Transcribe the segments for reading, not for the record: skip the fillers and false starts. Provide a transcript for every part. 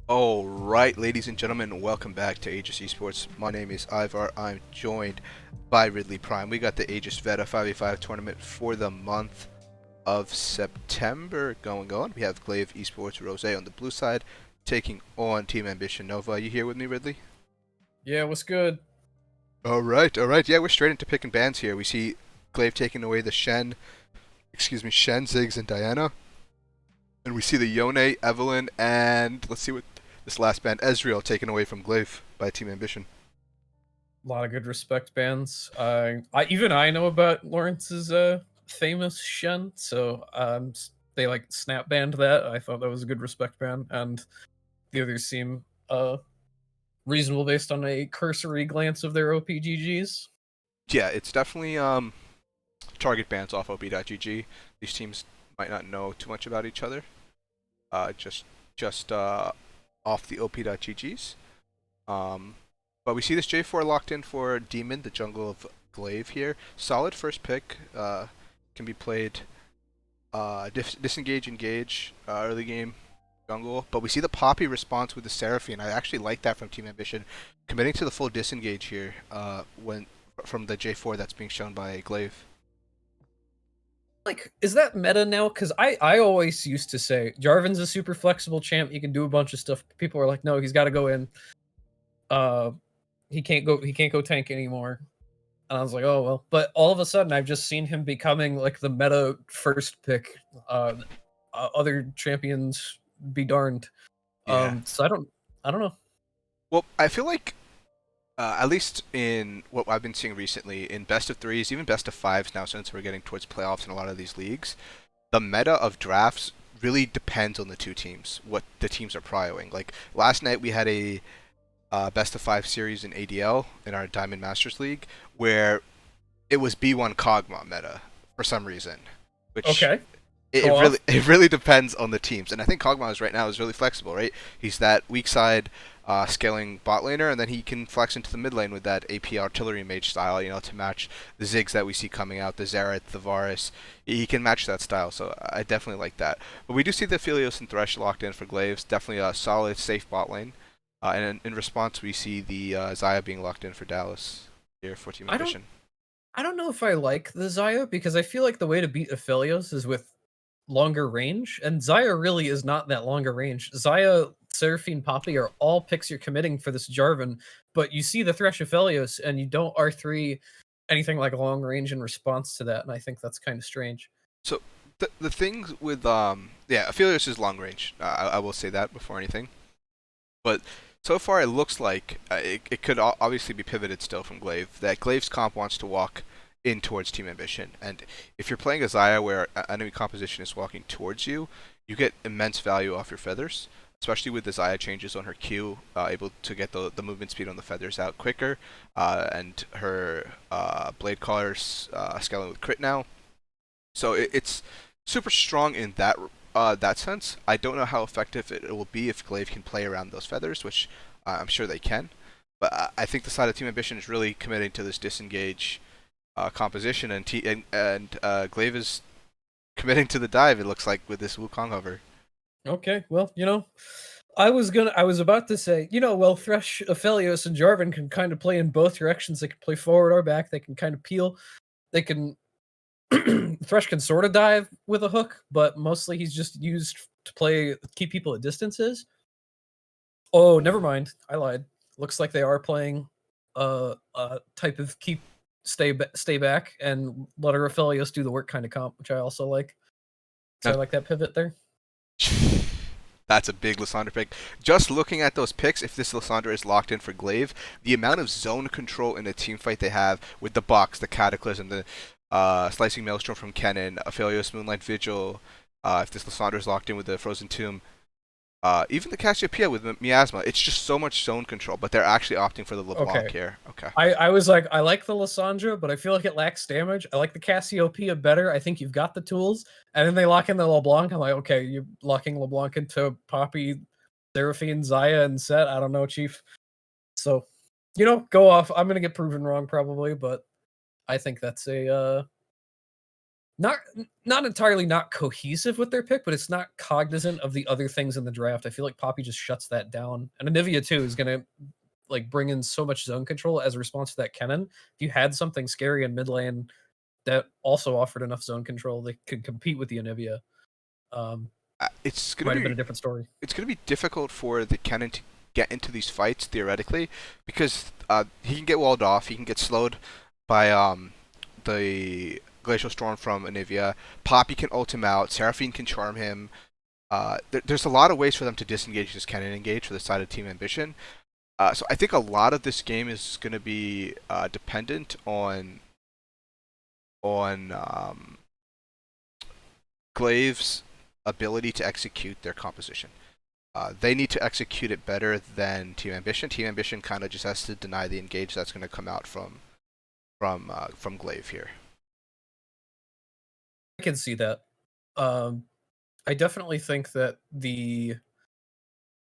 All right, ladies and gentlemen, welcome back to Aegis Esports. My name is Ivar. I'm joined by Ridley Prime. We got the Aegis Vhetta 5v5 tournament for the month of September going on. We have Glaive Esports Rose on the blue side taking on Team Ambition Nova. You here with me, Ridley? Yeah, what's good? All right. Yeah, we're straight into picking bands here. We see Glaive taking away the Shen, Ziggs, and Diana. And we see the Yone, Evelyn, and let's see what this last band, Ezreal, taken away from Glaive by Team Ambition. A lot of good respect bands. I know about Lawrence's famous Shen, so they like snap banned that. I thought that was a good respect band, and the others seem reasonable based on a cursory glance of their OPGGs. Yeah, it's definitely target bans off OP.GG. These teams might not know too much about each other. Just off the OP.GGs. But we see this J4 locked in for Demon, the jungle of Glaive here. Solid first pick. Can be played disengage, engage, early game jungle. But we see the Poppy response with the Seraphine. I actually like that from Team Ambition. Committing to the full disengage here when from the J4 that's being shown by Glaive. Like, is that meta now? Because I always used to say Jarvan's a super flexible champ. He can do a bunch of stuff. People are like, no, he's got to go in. Uh, he can't go tank anymore. And I was like, oh well. But all of a sudden, I've just seen him becoming like the meta first pick. Other champions be darned. Yeah. So I don't know. Well, I feel like at least in what I've been seeing recently, in best of threes, even best of fives now, since we're getting towards playoffs in a lot of these leagues, the meta of drafts really depends on the two teams, what the teams are prioing. Like last night, we had a best of five series in ADL in our Diamond Masters League where it was B1 Kog'Maw meta for some reason, which Okay, it, go it really off. it really depends on the teams. And I think Kog'Maw is right now is really flexible, right? He's that weak side scaling bot laner, and then he can flex into the mid lane with that AP artillery mage style, to match the Ziggs that we see coming out, the Xerath, the Varus. He can match that style, so I definitely like that. But we do see the Philios and Thresh locked in for Glaives. Definitely a solid, safe bot lane. And in response, we see the Xayah being locked in for Dallas here for Team I don't Ambition. I don't know if I like the Xayah because I feel like the way to beat Aphelios is with longer range, and Xayah really is not that longer range. Xayah, Seraphine, Poppy are all picks you're committing for this Jarvan, but you see the Thresh Aphelios and you don't R3 anything like long range in response to that, and I think that's kind of strange. So the things with yeah, Aphelios is long range. I will say that before anything. But so far, it looks like it could obviously be pivoted still from Glaive. That Glaive's comp wants to walk in towards Team Ambition, and if you're playing a Xayah where enemy composition is walking towards you, you get immense value off your feathers. Especially with the Xayah changes on her Q, able to get the movement speed on the feathers out quicker, and her blade collars scaling with crit now. So it's super strong in that sense. I don't know how effective it will be if Glaive can play around those feathers, which I'm sure they can. But I think the side of Team Ambition is really committing to this disengage composition, and Glaive is committing to the dive. It looks like with this Wukong hover. Okay, well, I was about to say, well, Thresh, Aphelios, and Jarvan can kind of play in both directions. They can play forward or back. They can kind of peel. They can Thresh can sort of dive with a hook, but mostly he's just used to keep people at distances. Oh, never mind. I lied. Looks like they are playing a type of stay back and let our Aphelios do the work kind of comp, which I also like. So I Now, like that pivot there. that's a big Lissandra pick. Just looking at those picks, if this Lissandra is locked in for Glaive, the amount of zone control in the team fight they have with the Box, the Cataclysm, the Slicing Maelstrom from Kennen, Aphelios Moonlight Vigil, if this Lissandra is locked in with the Frozen Tomb, even the Cassiopeia with Miasma, it's just so much zone control, but they're actually opting for the LeBlanc Okay. here. Okay. I was like, I like the Lysandra, but I feel like it lacks damage. I like the Cassiopeia better. I think you've got the tools. And then they lock in the LeBlanc. I'm like, okay, you're locking LeBlanc into Poppy, Seraphine, Zaya, and Set. I don't know, Chief. So, go off. I'm gonna get proven wrong probably, but I think that's a not entirely not cohesive with their pick, but it's not cognizant of the other things in the draft. I feel like Poppy just shuts that down. And Anivia too is gonna like bring in so much zone control as a response to that Kennen. If you had something scary in mid lane that also offered enough zone control that could compete with the Anivia, um, It's gonna might have been be a different story. it's gonna be difficult for the Cannon to get into these fights theoretically because he can get walled off, he can get slowed by the Glacial Storm from Anivia. Poppy can ult him out. Seraphine can charm him. There's a lot of ways for them to disengage this Cannon engage for the side of Team Ambition. So I think a lot of this game is going to be dependent on Glaive's ability to execute their composition. They need to execute it better than Team Ambition. Team Ambition kind of just has to deny the engage that's going to come out from Glaive here. I can see that. Um, I definitely think that the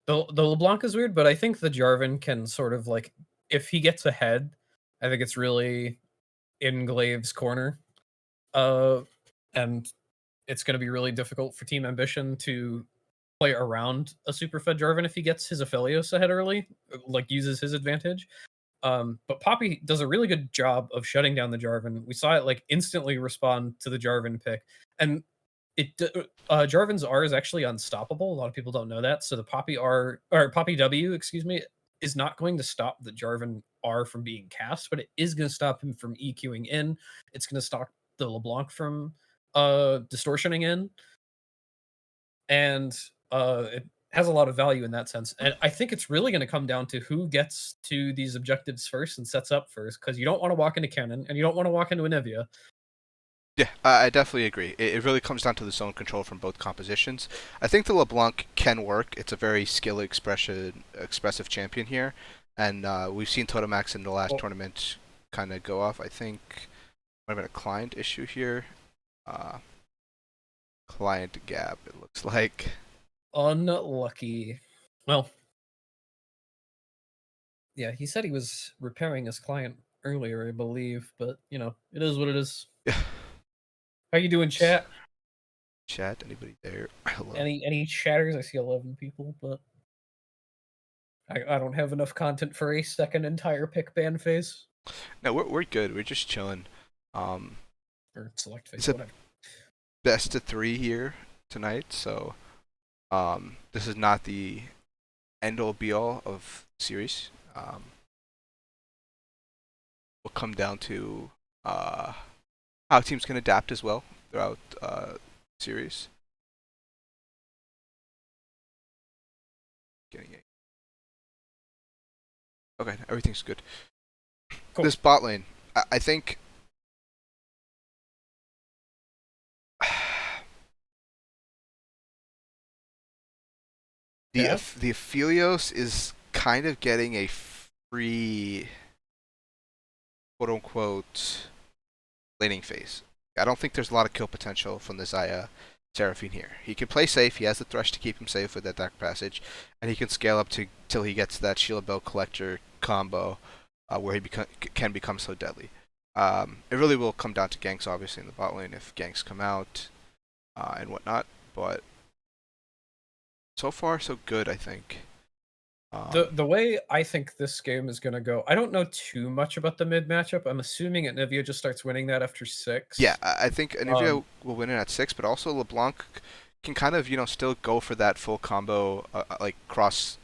LeBlanc is weird, but I think the Jarvan can sort of like if he gets ahead, I think it's really in Glaive's corner. Uh, and it's going to be really difficult for Team Ambition to play around a super fed Jarvan if he gets his Aphelios ahead early, like uses his advantage. But Poppy does a really good job of shutting down the Jarvan. We saw it like instantly respond to the Jarvan pick, and Jarvan's R is actually unstoppable. A lot of people don't know that. So the Poppy R or Poppy W, excuse me, is not going to stop the Jarvan R from being cast, but it is going to stop him from EQing in. It's going to stop the LeBlanc from distortioning in, and it has a lot of value in that sense. And I think it's really going to come down to who gets to these objectives first and sets up first, because you don't want to walk into Cannon and you don't want to walk into Anivia. Yeah, I definitely agree. It really comes down to the zone control from both compositions. I think the LeBlanc can work. It's a very expressive champion here, and we've seen Totomax in the last Well, tournament kind of go off. I think might have been a client issue here. Uh, Client gap, it looks like. unlucky. Well, yeah, he said he was repairing his client earlier, I believe, but you know, it is what it is. Yeah. How you doing, chat? Chat, anybody there? Hello. Any chatters? I see 11 people, but I don't have enough content for a second entire pick ban phase No, we're good. We're just chilling. Um, or select it's phase, a whatever. best of 3 here tonight, so this is not the end all be all of the series. Will come down to how teams can adapt as well throughout series. Getting it. Okay, everything's good. Cool. This bot lane, I think. Yeah. The Aphelios is kind of getting a free, quote unquote, laning phase. I don't think there's a lot of kill potential from the Xayah Seraphine here. He can play safe. He has the thresh to keep him safe with that Dark Passage, and he can scale up to till he gets that Shield Bell Collector combo, where he can become so deadly. It really will come down to ganks, obviously, in the bot lane if ganks come out and whatnot. But so far, so good, I think. The way I think this game is gonna go, I don't know too much about the mid matchup. I'm assuming Nivea just starts winning that after Yeah, 6. I think Anivia will win it at 6, but also LeBlanc can kind of still go for that full combo, like a cross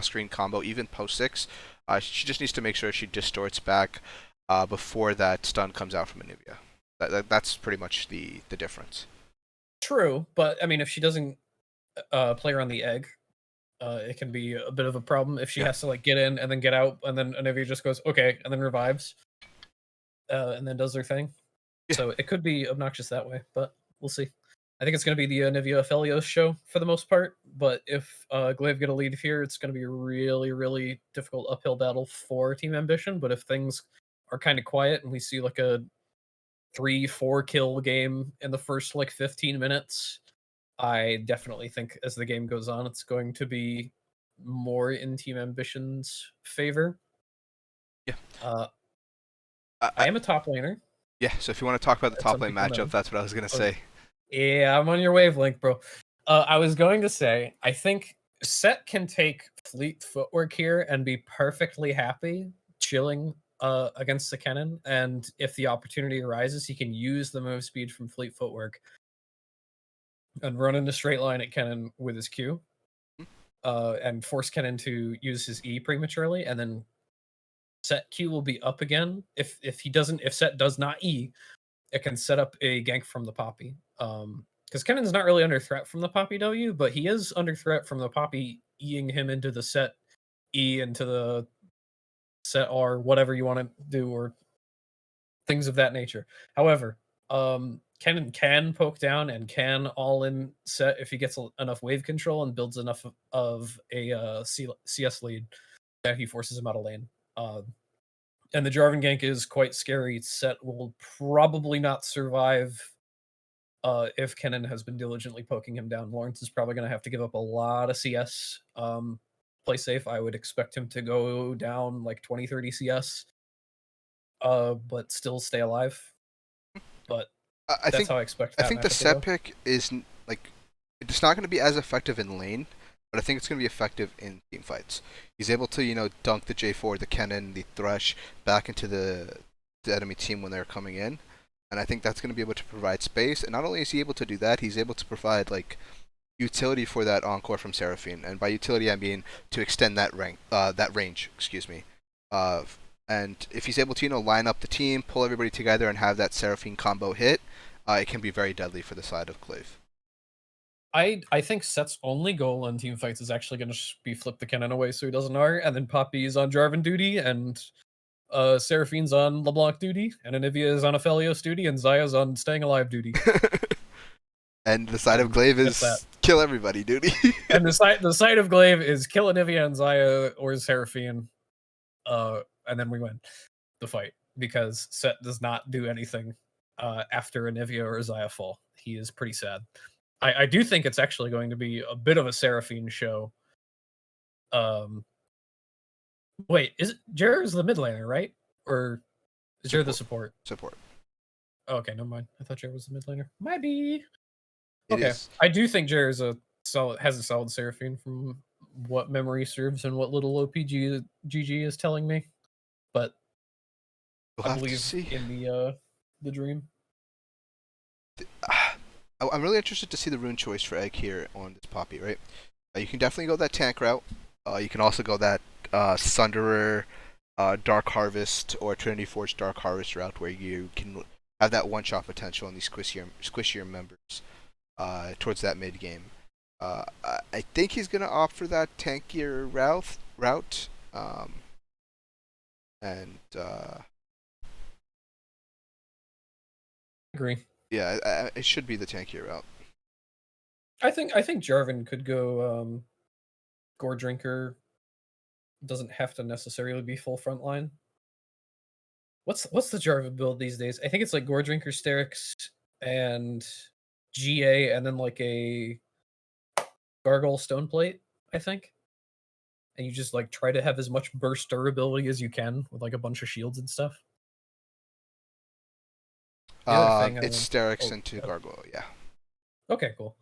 screen combo even post 6. She just needs to make sure she distorts back before that stun comes out from Anivia. That's pretty much the difference. True, but I mean, if she doesn't play around the egg, it can be a bit of a problem if she Yeah. has to like get in and then get out, and then Anivia just goes okay, and then revives, and then does their thing. Yeah. So it could be obnoxious that way, but we'll see. I think it's going to be the Nivea Aphelios show for the most part, but if Glaive get a lead here, it's going to be a really, really difficult uphill battle for Team Ambition. But if things are kind of quiet and we see like a 3-4 kill game in the first like 15 minutes, I definitely think as the game goes on, it's going to be more in Team Ambition's favor. Yeah. Uh, I, I I, am a top laner. Yeah, so if you want to talk about the That top some lane people matchup, know. that's what I was gonna Okay. say. Yeah, I'm on your wavelength, bro. I was going to say, I think Set can take fleet footwork here and be perfectly happy chilling against the cannon. And if the opportunity arises, he can use the move speed from fleet footwork and run in a straight line at cannon with his Q. And force cannon to use his E prematurely, and then Set Q will be up again. If Set does not E, it can set up a gank from the Poppy. Because Kennan's not really under threat from the Poppy W, but he is under threat from the Poppy Eing him into the Set E into the Set R, whatever you want to do, or things of that nature. However, Kennen can poke down and can all in Set if he gets enough wave control and builds enough of a CS lead that he forces him out of lane. And the Jarvan gank is quite scary. Set will probably not survive if Kennen has been diligently poking him down. Lawrence is probably going to have to give up a lot of CS. Play safe. I would expect him to go down like 20, 30 CS, but still stay alive. But I I that's think how I expect I that think the matchup to set go. pick is like it's not going to be as effective in lane, but I think it's going to be effective in team fights. He's able to dunk the J4, the Kennen, the Thresh back into the enemy team when they're coming in, and I think that's going to be able to provide space. And not only is he able to do that, he's able to provide like utility for that encore from Seraphine, and by utility I mean to extend that range. Excuse me. Uh, and if he's able to line up the team, pull everybody together, and have that Seraphine combo hit, it can be very deadly for the side of Glaive. I think Set's only goal in team fights is actually going to be flip the cannon away so he doesn't R, and then Poppy's on Jarvan duty, and Seraphine's on LeBlanc duty, and Anivia is on Aphelios duty, and Zaya's on staying alive duty. And the side of And Glaive that's that. is kill everybody, dude. And the side of Glaive is kill Anivia and Zaya or Seraphine, and then we win the fight because Set does not do anything after Anivia or Zaya fall. He is pretty sad. I do think it's actually going to be a bit of a Seraphine show. Um, wait, is it Jared's the mid laner, right? Or is Jared the Support, support? support. Oh, okay, never mind. I thought Jared was the mid laner. Might be. It Okay, is. I do think Jared's has a solid Seraphine from what memory serves and what little OPG GG is telling me. But We'll I have to believe see. in the dream. I'm really interested to see the rune choice for Egg here on this Poppy, right? You can definitely go that tank route. You can also go that Sunderer, Dark Harvest, or Trinity Forge Dark Harvest route where you can have that one-shot potential on these squishier members towards that mid game. I think he's gonna opt for that tankier route, and Agree. yeah, it should be the tankier route. I think Jarvan could go Gore Drinker. Doesn't have to necessarily be full frontline. What's the Jarvan build these days? I think it's like Gore Drinker, Sterix, and GA, and then like a Gargoyle Stoneplate, I think. And you just like try to have as much burst durability as you can with like a bunch of shields and stuff. The other thing I It's want. Sterix Oh, into Gargoyle, yeah. okay, cool.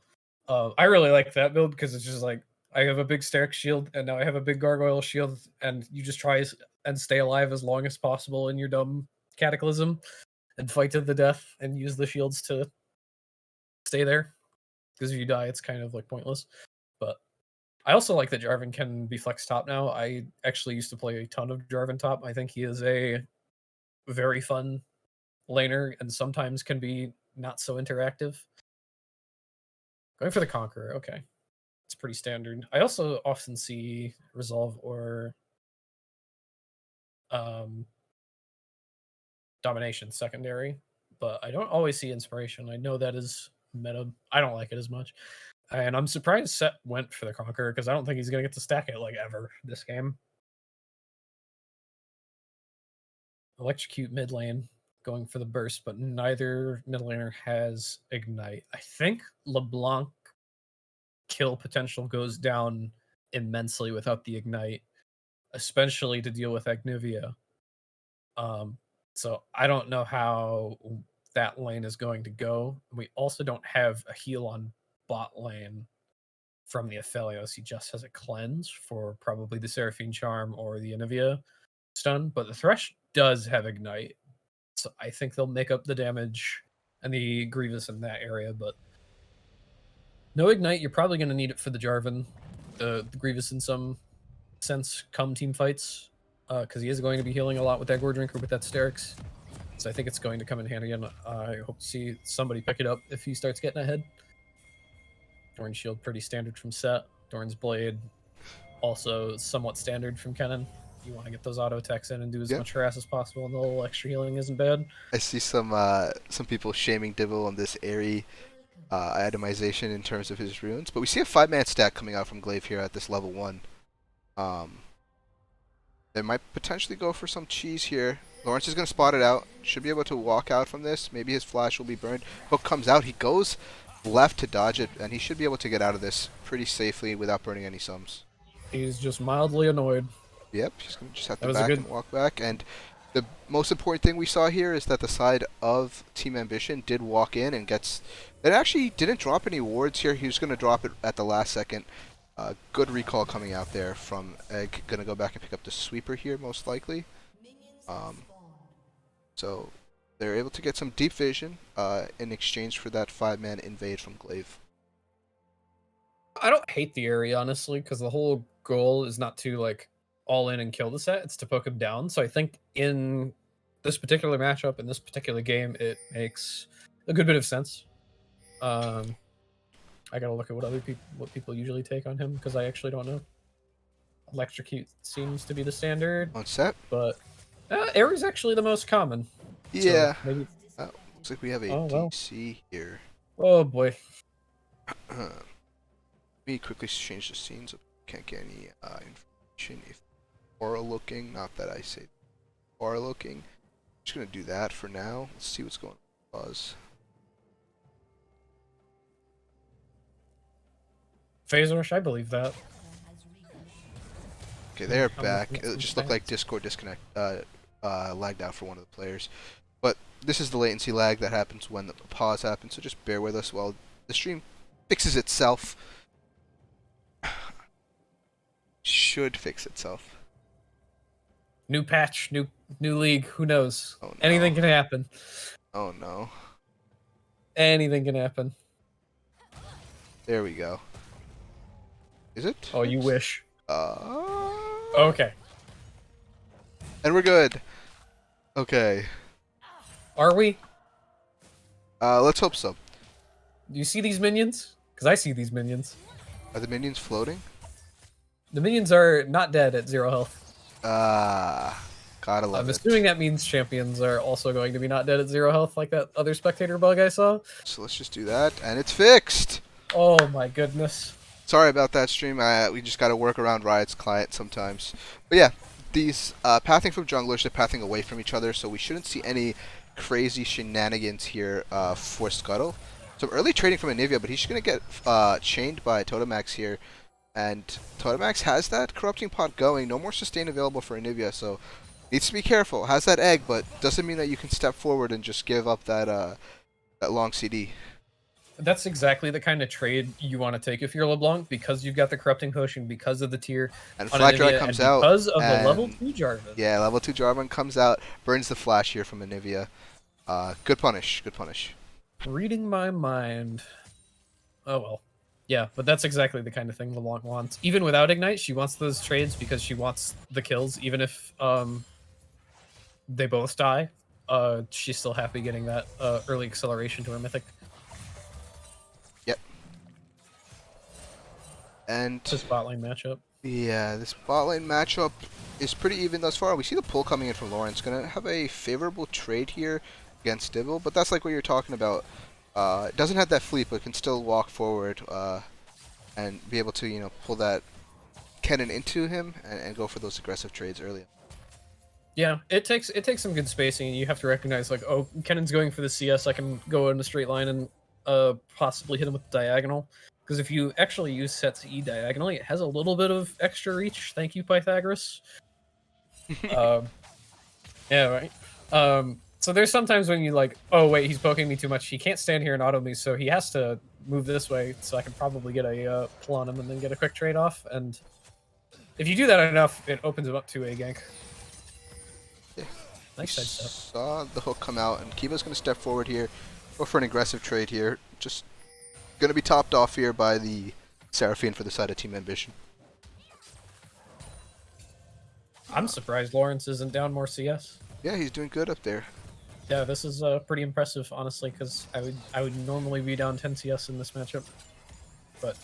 I really like that build because it's just like I have a big Sterix shield and now I have a big Gargoyle shield, and you just try and stay alive as long as possible in your dumb Cataclysm and fight to the death and use the shields to stay there. Because if you die, it's kind of like pointless. But I also like that Jarvan can be flex top now. I actually used to play a ton of Jarvan top. I think he is a very fun laner and sometimes can be not so interactive. Going for the Conqueror, okay. It's pretty standard. I also often see Resolve or um, Domination secondary, but I don't always see Inspiration. I know that is meta. I don't like it as much. And I'm surprised Set went for the Conqueror because I don't think he's going to get to stack it like ever this game. Electrocute mid lane going for the burst, but neither mid laner has Ignite. I think LeBlanc kill potential goes down immensely without the Ignite, especially to deal with Agnivia. Um, So I don't know how that lane is going to go. We also don't have a heal on bot lane from the Aphelios. He just has a cleanse for probably the Seraphine Charm or the Anivia stun, but the Thresh does have Ignite. So I think they'll make up the damage and the Grievous in that area, but no Ignite, you're probably going to need it for the Jarvan, the Grievous in some sense, come team fights, because he is going to be healing a lot with that Gore Drinker with that Sterix. So I think it's going to come in handy, and I hope to see somebody pick it up if he starts getting ahead. Doran's Shield, pretty standard from Set. Doran's Blade, also somewhat standard from Kennen. You want to get those auto attacks in and do as much harass as possible, and the little extra healing isn't bad. I see some people shaming Dibble on this airy itemization in terms of his runes, but we see a 5-man stack coming out from Glaive here at this level 1. They might potentially go for some cheese here. Lawrence is going to spot it out. Should be able to walk out from this. Maybe his flash will be burned. Hook comes out. He goes left to dodge it, and he should be able to get out of this pretty safely without burning any sums. He's just mildly annoyed. Yep, he's going to just have to back and walk back. And the most important thing we saw here is that the side of Team Ambition did walk in and gets... It actually didn't drop any wards here. He was going to drop it at the last second. Good recall coming out there from Egg. Going to go back and pick up the sweeper here, most likely. So they're able to get some deep vision in exchange for that 5-man invade from Glaive. I don't hate the area, honestly, because the whole goal is not to, like, all in and kill the set. It's to poke him down. So I think in this particular matchup, in this particular game, it makes a good bit of sense. I gotta look at what people usually take on him, because I actually don't know. Electrocute seems to be the standard. On set? But air is actually the most common. Yeah. So maybe... looks like we have a DC here. Oh boy. Let me quickly change the scene so can't get any information if aura looking. Not that I say aura looking. I'm just gonna do that for now. Let's see what's going on. Buzz. Phase Rush, I believe that. Okay, they're back. It just looked like Discord disconnect lagged out for one of the players. But this is the latency lag that happens when the pause happens, so just bear with us while the stream fixes itself. Should fix itself. New patch, new league, who knows? Oh, no. Anything can happen. Oh no. Anything can happen. There we go. Is it? Oh, you wish. Okay. And we're good. Okay. Are we? Let's hope so. Do you see these minions? Because I see these minions. Are the minions floating? The minions are not dead at 0 health. Gotta love it. I'm assuming that means champions are also going to be not dead at 0 health, like that other spectator bug I saw. So let's just do that, and it's fixed! Oh my goodness. Sorry about that, stream. We just gotta work around Riot's client sometimes. But yeah, these pathing from junglers, they're pathing away from each other, so we shouldn't see any crazy shenanigans here for Scuttle. Some early trading from Anivia, but he's just gonna get chained by Totemax here. And Totemax has that corrupting pot going. No more sustain available for Anivia, so needs to be careful. Has that egg, but doesn't mean that you can step forward and just give up that that long CD. That's exactly the kind of trade you want to take if you're LeBlanc, because you've got the corrupting potion, because of the tier. And Flash Drive comes out. Because of the level 2 Jarvan. Yeah, level 2 Jarvan comes out, burns the flash here from Anivia. Good punish, good punish. Reading my mind. Oh well. Yeah, but that's exactly the kind of thing LeBlanc wants. Even without Ignite, she wants those trades because she wants the kills, even if they both die. She's still happy getting that early acceleration to her mythic. Yep. And this bot lane matchup. Yeah, this bot lane matchup is pretty even thus far. We see the pull coming in from Lawrence. Gonna have a favorable trade here against Dibble, but that's like what you're talking about. Doesn't have that fleet, but can still walk forward and be able to, you know, pull that Kennen into him and go for those aggressive trades early. Yeah, it takes some good spacing, and you have to recognize, like, oh, Kennen's going for the CS, I can go in a straight line and possibly hit him with the diagonal. Because if you actually use Set's E diagonally, it has a little bit of extra reach. Thank you, Pythagoras. Yeah, right. So there's sometimes when you like, oh wait, he's poking me too much. He can't stand here and auto me, so he has to move this way. So I can probably get a pull on him and then get a quick trade off. And if you do that enough, it opens him up to a gank. Yeah. Nice We sidestep. saw the hook come out, and Kiba's going to step forward here, go for an aggressive trade here. Just going to be topped off here by the Seraphine for the side of Team Ambition. I'm surprised Lawrence isn't down more CS. Yeah, he's doing good up there. Yeah, this is pretty impressive, honestly, because I would normally be down 10 CS in this matchup, but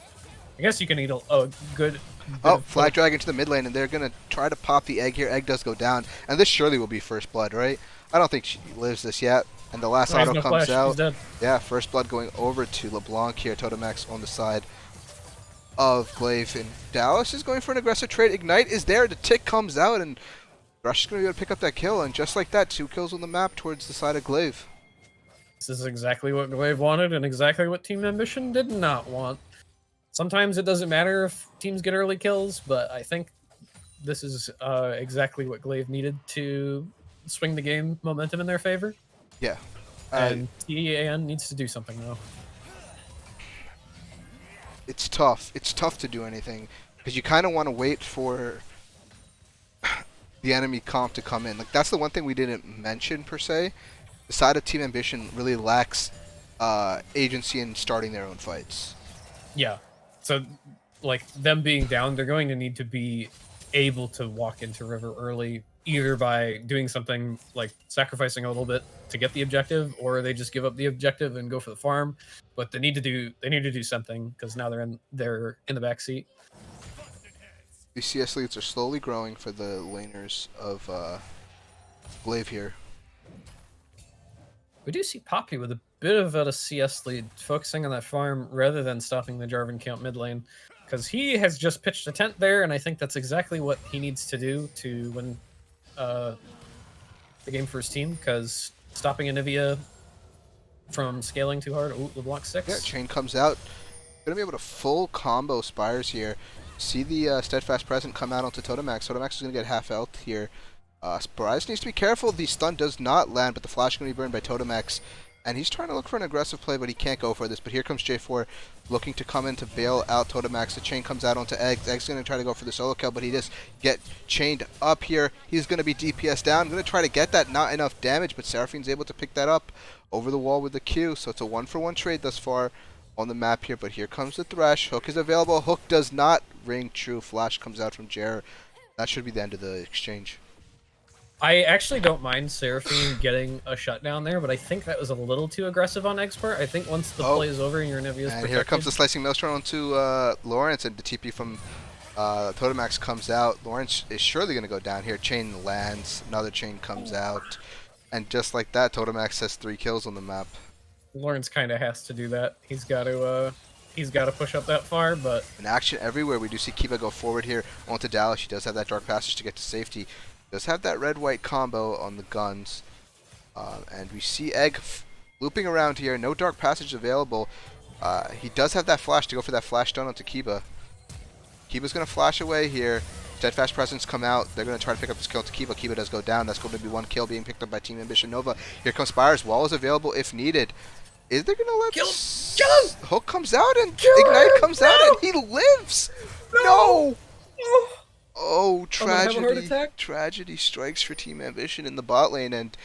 I guess you can eat a good. Oh, Flag Dragon to the mid lane, and they're going to try to pop the egg here. Egg does go down, and this surely will be first blood, right? I don't think she lives this yet. And the last auto comes out. Yeah, first blood going over to LeBlanc here. Totomax on the side of Glaive, and Dallas is going for an aggressive trade. Ignite is there. The tick comes out, and Rush is going to be able to pick up that kill. And just like that, 2 kills on the map towards the side of Glaive. This is exactly what Glaive wanted, and exactly what Team Ambition did not want. Sometimes it doesn't matter if teams get early kills, but I think this is exactly what Glaive needed to swing the game momentum in their favor. Yeah. And TEAN needs to do something, though. It's tough. It's tough to do anything, because you kind of want to wait for the enemy comp to come in. Like, that's the one thing we didn't mention, per se. The side of Team Ambition really lacks agency in starting their own fights. Yeah. So, like, them being down, they're going to need to be able to walk into River early, either by doing something like sacrificing a little bit to get the objective, or they just give up the objective and go for the farm. But they need to do something, because now they're in the back seat. The CS leads are slowly growing for the laners of Glaive here. We do see Poppy with a bit of a CS lead, focusing on that farm rather than stopping the Jarvan count mid lane, because he has just pitched a tent there, and I think that's exactly what he needs to do to win the game for his team, because stopping Anivia from scaling too hard. Ooh, LeBlanc 6. Yeah, chain comes out. Gonna be able to full combo Spires here. See the Steadfast Present come out onto Totomax. Totomax is gonna get half health here. Spires needs to be careful. The stun does not land, but the flash is gonna be burned by Totomax. And he's trying to look for an aggressive play, but he can't go for this. But here comes J4 looking to come in to bail out Totomax. The chain comes out onto Eggs. Eggs going to try to go for the solo kill, but he just get chained up here. He's going to be DPS down. Going to try to get that. Not enough damage, but Seraphine's able to pick that up over the wall with the Q. So it's a 1-for-1 trade thus far on the map here. But here comes the Thresh. Hook is available. Hook does not ring true. Flash comes out from Jer. That should be the end of the exchange. I actually don't mind Seraphine getting a shutdown there, but I think that was a little too aggressive on Expert. I think once the play is over and your Anivia is protected... here comes the Slicing Maelstrom onto Lawrence, and the TP from Totomax comes out. Lawrence is surely going to go down here. Chain lands. Another chain comes out. And just like that, Totomax has 3 kills on the map. Lawrence kind of has to do that. He's got to push up that far, but... In action everywhere, we do see Kiba go forward here onto Dallas. She does have that Dark Passage to get to safety. Does have that red-white combo on the guns. And we see Egg looping around here. No Dark Passage available. He does have that flash to go for that flash stun onto Kiba. Kiba's going to flash away here. Steadfast Presence come out. They're going to try to pick up this kill to Kiba. Kiba does go down. That's going to be 1 kill being picked up by Team Ambition Nova. Here comes Spires. Wall is available if needed. Is they going to let... Kill him! Hook comes out and Ignite comes out and he lives! No! Oh, tragedy. Tragedy strikes for Team Ambition in the bot lane, and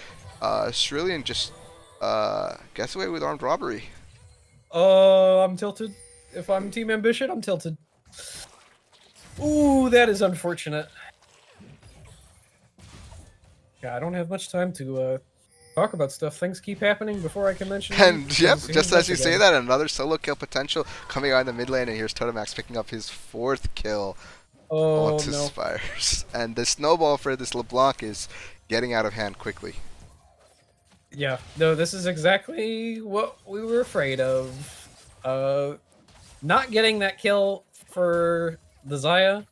Cerulean just gets away with armed robbery. I'm tilted. If I'm Team Ambition, I'm tilted. Ooh, that is unfortunate. Yeah, I don't have much time to talk about stuff. Things keep happening before I can mention them. And yep, just as you say that, another solo kill potential coming out in the mid lane, and here's Totomax picking up his 4th kill. Onto Spires. And the snowball for this LeBlanc is getting out of hand quickly. Yeah, no, this is exactly what we were afraid of. Not getting that kill for the Xayah,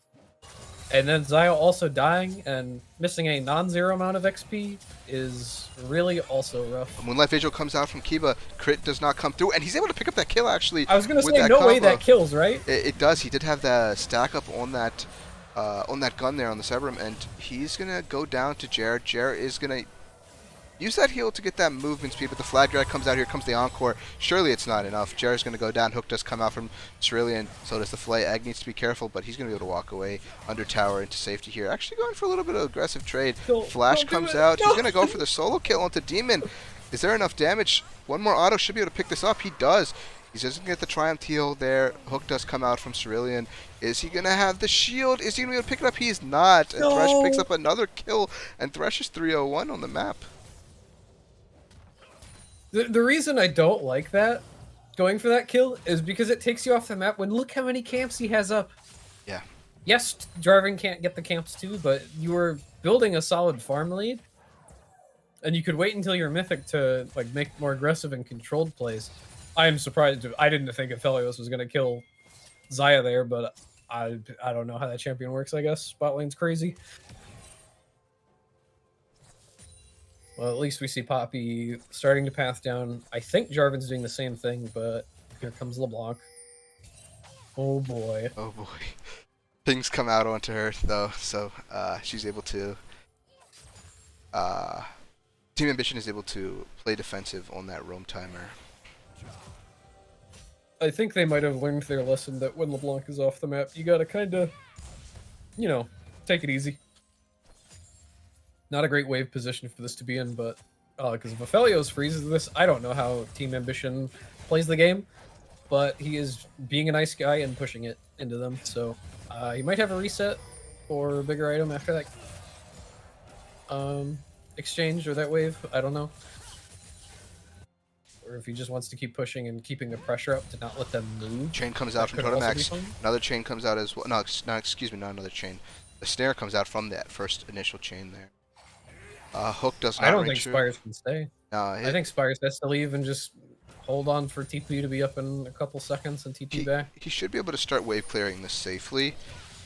and then Xayah also dying and missing a non-zero amount of XP is really also rough. Moonlight Vigil comes out from Kiba. Crit does not come through, and he's able to pick up that kill actually. I was going to say, no way that kills, right? It does. He did have the stack up on that gun there on the Severum, and he's going to go down to Jared. Jared is going to Use that heal to get that movement speed, but the flag drag comes out. Here comes the encore. Surely it's not enough. Jared's going to go down. Hook does come out from Cerulean. So does the Flay. Egg needs to be careful, but he's going to be able to walk away under tower into safety here. Actually going for a little bit of aggressive trade. Flash Don't do comes it. out. No. He's going to go for the solo kill onto Demon. Is there enough damage? One more auto should be able to pick this up. He does. He doesn't get the Triumph heal there. Hook does come out from Cerulean. Is he going to have the shield? Is he going to be able to pick it up? He is not. And Thresh picks No. up another kill, and Thresh is 301 on the map. The reason I don't like that, going for that kill, is because it takes you off the map when look how many camps he has up. Yeah. Yes, Jarvan can't get the camps too, but you were building a solid farm lead. And you could wait until you're mythic to like make more aggressive and controlled plays. I am surprised. I didn't think Aphelios was going to kill Xayah there, but I don't know how that champion works, I guess. Bot lane's crazy. Well, at least we see Poppy starting to path down. I think Jarvan's doing the same thing, but here comes LeBlanc. Oh boy. Oh boy. Things come out onto her though, so she's able to Team Ambition is able to play defensive on that roam timer. I think they might have learned their lesson that when LeBlanc is off the map, you gotta kind of, you know, take it easy. Not a great wave position for this to be in, but because if Aphelios freezes this, I don't know how Team Ambition plays the game, but he is being a nice guy and pushing it into them. So he might have a reset or a bigger item after that exchange or that wave. I don't know. Or if he just wants to keep pushing and keeping the pressure up to not let them move. Chain comes out from Totemex. Another chain comes out as well. No, excuse me, not another chain. The snare comes out from that first initial chain there. Hook does not. I don't think Spires can stay. No, I think Spires has to leave and just hold on for TP to be up in a couple seconds and TP back. He should be able to start wave clearing this safely.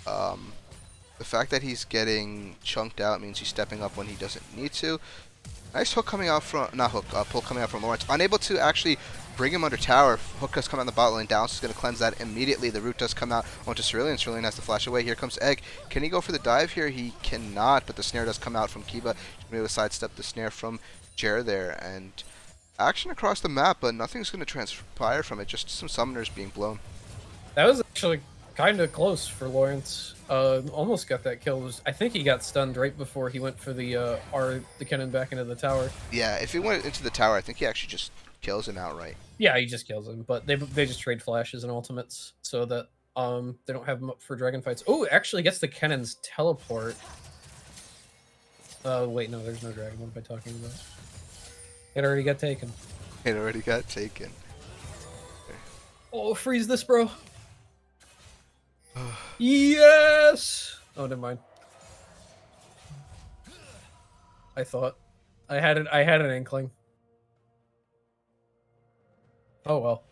The fact that he's getting chunked out means he's stepping up when he doesn't need to. Nice hook coming out from, not hook, pull coming out from Lawrence. Unable to actually bring him under tower. Hook does come out in the bot lane. Dallas is going to cleanse that immediately. The root does come out onto Cerulean. Cerulean has to flash away. Here comes Egg. Can he go for the dive here? He cannot, but the snare does come out from Kiba. He's going to be able to sidestep the snare from Jer there. And action across the map, but nothing's going to transpire from it. Just some summoners being blown. That was actually kind of close for Lawrence. Almost got that kill. I think he got stunned right before he went for the cannon back into the tower. Yeah, if he went into the tower, I think he actually just kills him outright. Yeah, he just kills him, but they just trade flashes and ultimates so that they don't have him up for dragon fights. Oh, actually gets the cannon's teleport. Wait, no, there's no dragon. What am I talking about? It already got taken. It already got taken. Oh, freeze this, bro. Yes! Oh, never mind. I thought I had an inkling. Oh well.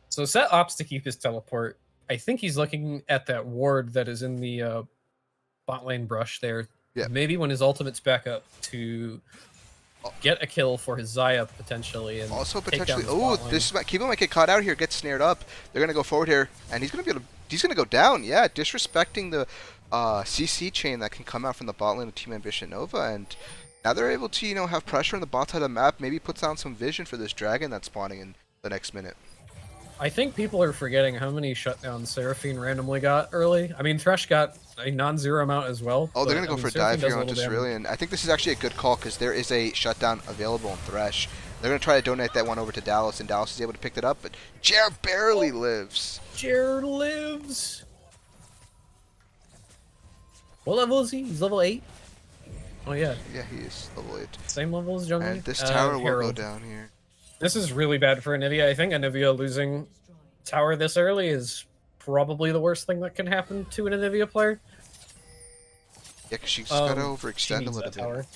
So Set opts to keep his teleport. I think he's looking at that ward that is in the bot lane brush there. Yeah. Maybe when his ultimate's back up to get a kill for his Xayah potentially, and also take down potentially. this Oh, bot lane. this Kiba might get caught out here. Get snared up. They're gonna go forward here, and he's gonna be able to. He's gonna go down. Yeah, disrespecting the CC chain that can come out from the bot lane of Team Ambition Nova, and now they're able to have pressure on the bot side of the map. Maybe puts down some vision for this dragon that's spawning in the next minute. I think people are forgetting how many shutdowns Seraphine randomly got early. I mean, Thresh got a non-zero amount as well. Oh, they're but, gonna go for a Seraphine dive does here a onto little damage. Cerulean. I think this is actually a good call because there is a shutdown available on Thresh. They're gonna try to donate that one over to Dallas, and Dallas is able to pick it up, but Jer barely lives. Jared lives. What level is he? He's level 8? Oh yeah, Yeah, he is level 8. same level as Jungle. And this tower will go Herald. down here. This is really bad for Anivia. I think Anivia losing tower this early is probably the worst thing that can happen to an Anivia player. Yeah, because she's got to She overextend a needs little that bit. tower.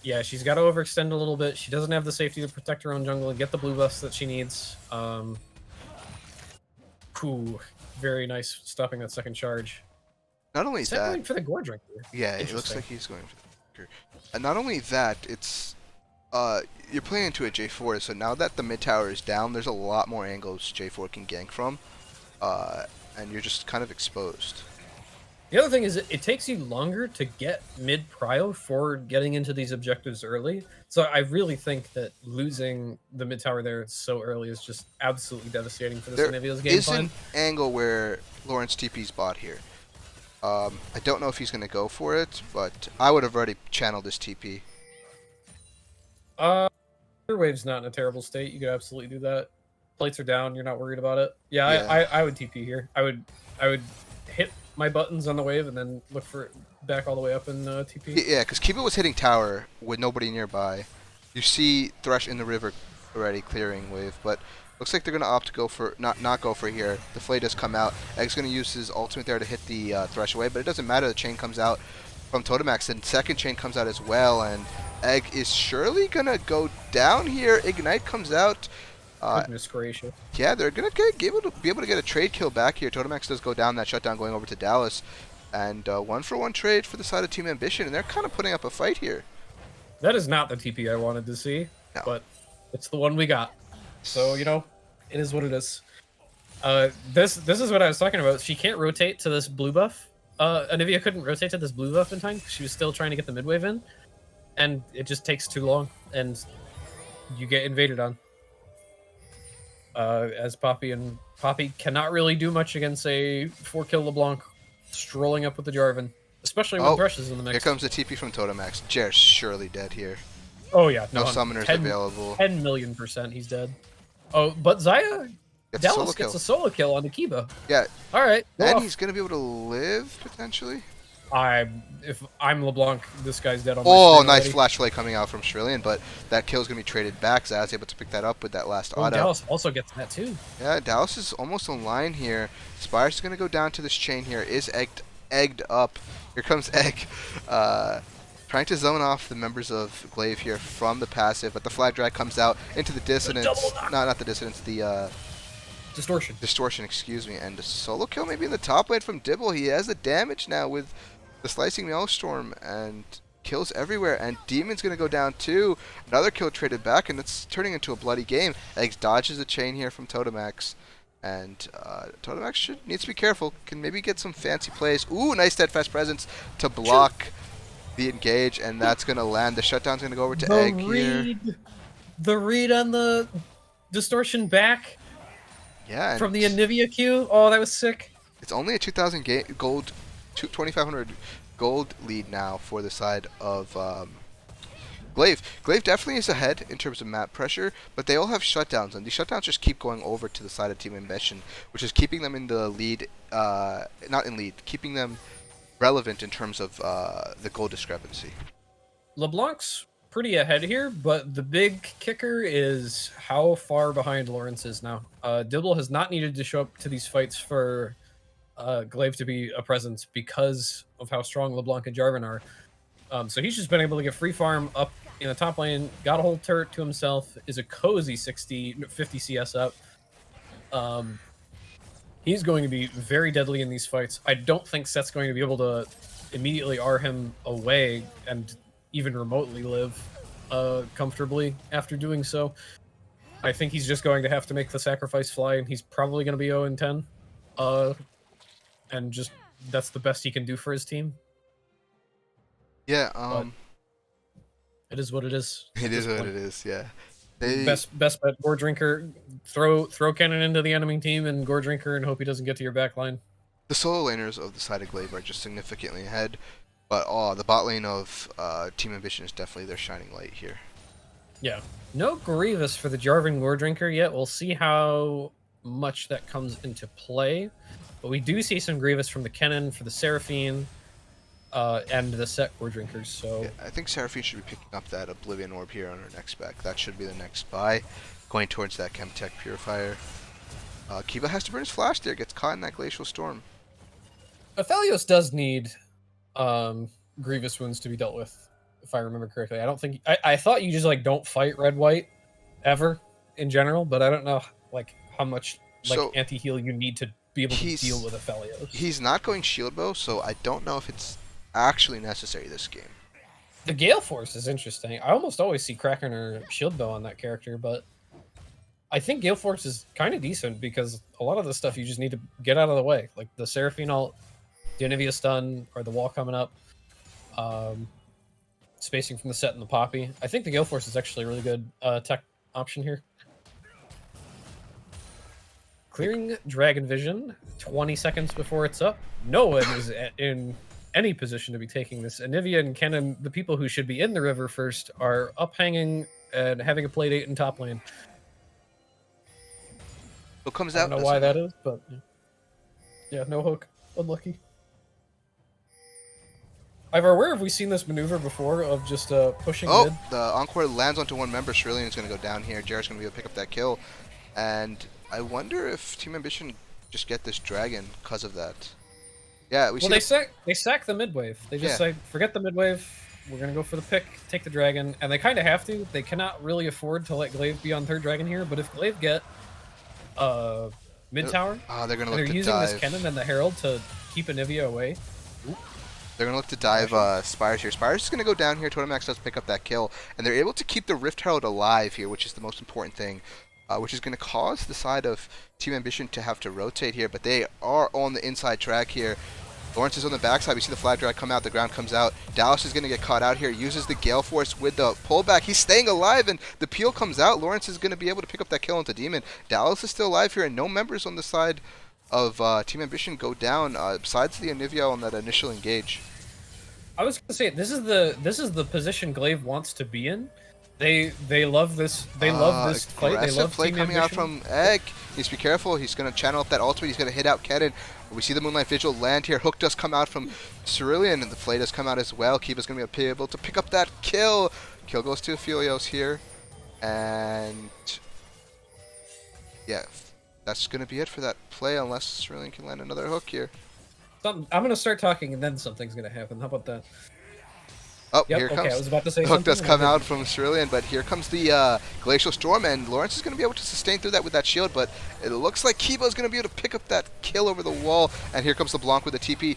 Yeah, she's got to overextend a little bit. She doesn't have the safety to protect her own jungle and get the blue buffs that she needs. Very nice stopping that second charge. Not only Is that that, going for the gore drinker? yeah, it looks like he's going for the Joker. And not only that, it's you're playing into a J4, so now that the mid tower is down, there's a lot more angles J4 can gank from, and you're just kind of exposed. The other thing is it takes you longer to get mid-prio for getting into these objectives early. So I really think that losing the mid tower there so early is just absolutely devastating for this There Anivia's game is an plan. angle where Lawrence TP's bot here. I don't know if he's going to go for it, but I would have already channeled this TP. Your wave's not in a terrible state. You could absolutely do that. Plates are down. You're not worried about it. Yeah, Yeah. I would TP here. I would hit my buttons on the wave and then look for it back all the way up in TP. Yeah, because Kiba was hitting tower with nobody nearby. You see Thresh in the river already clearing wave, but looks like they're going to opt to go for not go for here. The Flay does come out. Egg's going to use his ultimate there to hit the Thresh away, but it doesn't matter. The chain comes out from Totemax, and second chain comes out as well, and Egg is surely going to go down here. Ignite comes out. Goodness gracious. Yeah, they're going to be able to get a trade kill back here. Totemax does go down, that shutdown going over to Dallas. And 1-for-1 trade for the side of Team Ambition, and they're kind of putting up a fight here. That is not the TP I wanted to see, No. but it's the one we got. So, you know, it is what it is. This is what I was talking about. She can't rotate to this blue buff. Anivia couldn't rotate to this blue buff in time. She was still trying to get the mid wave in, and it just takes too long, and you get invaded on. As Poppy cannot really do much against a 4-kill LeBlanc strolling up with the Jarvan, especially when Thresh is in the mix. Here comes the TP from Totemax. Jer's surely dead here. Oh yeah, no summoners available. 10 million% he's dead. Oh, but Xayah Dallas gets a solo kill on the Kiba. Yeah. All right. And he's gonna be able to live potentially. If I'm LeBlanc, this guy's dead on my Oh, screen nice already. flash play coming out from Shrillian, but that kill's gonna be traded back. Zayah's able to pick that up with that last auto. Dallas also gets that too. Yeah, Dallas is almost online here. Spire's gonna go down to this chain here. Is egged up. Here comes Egg. Trying to zone off the members of Glaive here from the passive, but the flag drag comes out into the dissonance. No, not the dissonance, the distortion. Distortion, excuse me. And a solo kill maybe in the top lane from Dibble. He has the damage now with the Slicing Maelstrom and kills everywhere. And Demon's going to go down too. Another kill traded back, and it's turning into a bloody game. Eggs dodges a chain here from Totemax. And Totemax needs to be careful. Can maybe get some fancy plays. Ooh, nice steadfast presence to block the engage, and that's going to land. The shutdown's going to go over to Egg here. The read on the distortion back. Yeah. From the Anivia Q. Oh, that was sick. It's only a 2,000 gold, 2,500 gold lead now for the side of Glaive. Glaive definitely is ahead in terms of map pressure, but they all have shutdowns, and these shutdowns just keep going over to the side of Team Ambition, which is keeping them in the lead, not in lead, keeping them relevant in terms of the goal discrepancy. LeBlanc's pretty ahead here, but the big kicker is how far behind Lawrence is now. Dibble has not needed to show up to these fights for Glaive to be a presence because of how strong LeBlanc and Jarvan are. So he's just been able to get free farm up in the top lane, got a whole turret to himself, is a cozy 50 CS up. He's going to be very deadly in these fights. I don't think Set's going to be able to immediately R him away and even remotely live comfortably after doing so. I think he's just going to have to make the sacrifice fly, and he's probably going to be 0-10. And just that's the best he can do for his team. Yeah, it is what it is. It is what it is, yeah. Best bet, Gore Drinker. Throw cannon into the enemy team and Gore Drinker and hope he doesn't get to your back line. The solo laners of the side of Glaive are just significantly ahead, but the bot lane of Team Ambition is definitely their shining light here. Yeah. No Grievous for the Jarvan Gore Drinker yet. We'll see how much that comes into play. But we do see some Grievous from the Kennen, for the Seraphine, and the Set Gore Drinkers. So yeah, I think Seraphine should be picking up that Oblivion Orb here on her next spec. That should be the next buy, going towards that Chemtech Purifier. Kiba has to burn his flash there, gets caught in that Glacial Storm. Aphelios does need Grievous wounds to be dealt with, if I remember correctly. I don't think I thought you just like don't fight red-white ever in general, but I don't know like how much like anti-heal you need to be able to deal with Aphelios. He's not going shield bow, so I don't know if it's actually necessary this game. The Gale Force is interesting. I almost always see Kraken or shield bow on that character, but I think Gale Force is kind of decent because a lot of the stuff you just need to get out of the way. Like the Seraphine ult the Anivia stun or the wall coming up. Spacing from the set and the Poppy. I think the Gale Force is actually a really good tech option here. Clearing Dragon Vision 20 seconds before it's up. No one is in any position to be taking this. Anivia and Kennen, the people who should be in the river first, are up hanging and having a play date in top lane. Who comes I out? don't know why that is, but yeah, no hook. Unlucky. Ivar, where have we seen this maneuver before of just pushing mid? The Encore lands onto one member. Cerulean's going to go down here. Jared's going to be able to pick up that kill. And I wonder if Team Ambition just get this dragon because of that. Yeah, well, they sack the mid wave. They just say, forget the mid wave. We're going to go for the pick, take the dragon. And they kind of have to. They cannot really afford to let Glaive be on third dragon here. But if Glaive get mid tower, they're going to look to dive. They're using this Kennen and the Herald to keep Anivia away. Ooh. They're going to look to dive Spires here. Spires is going to go down here. Totemex does pick up that kill. And they're able to keep the Rift Herald alive here, which is the most important thing. Which is going to cause the side of Team Ambition to have to rotate here. But they are on the inside track here. Lawrence is on the backside. We see the flag drag come out. The ground comes out. Dallas is going to get caught out here. Uses the Gale Force with the pullback. He's staying alive, and the peel comes out. Lawrence is going to be able to pick up that kill into Demon. Dallas is still alive here, and no members on the side of Team Ambition go down, besides the Anivia on that initial engage. I was going to say, this is the position Glaive wants to be in. They love this. They love this fight. They love play coming out from Egg. He needs to be careful. He's going to channel up that ultimate. He's going to hit out Kennen. We see the Moonlight Vigil land here. Hook does come out from Cerulean, and the Flay does come out as well. Kiva's going to be able to pick up that kill. Kill goes to Aphelios here. And yeah, that's going to be it for that play unless Cerulean can land another hook here. I'm going to start talking and then something's going to happen. How about that? Oh, here it comes. I was about to say Hook does come out from Cerulean, but here comes the Glacial Storm, and Lawrence is going to be able to sustain through that with that shield, but it looks like Kiba is going to be able to pick up that kill over the wall, and here comes the Blanc with the TP.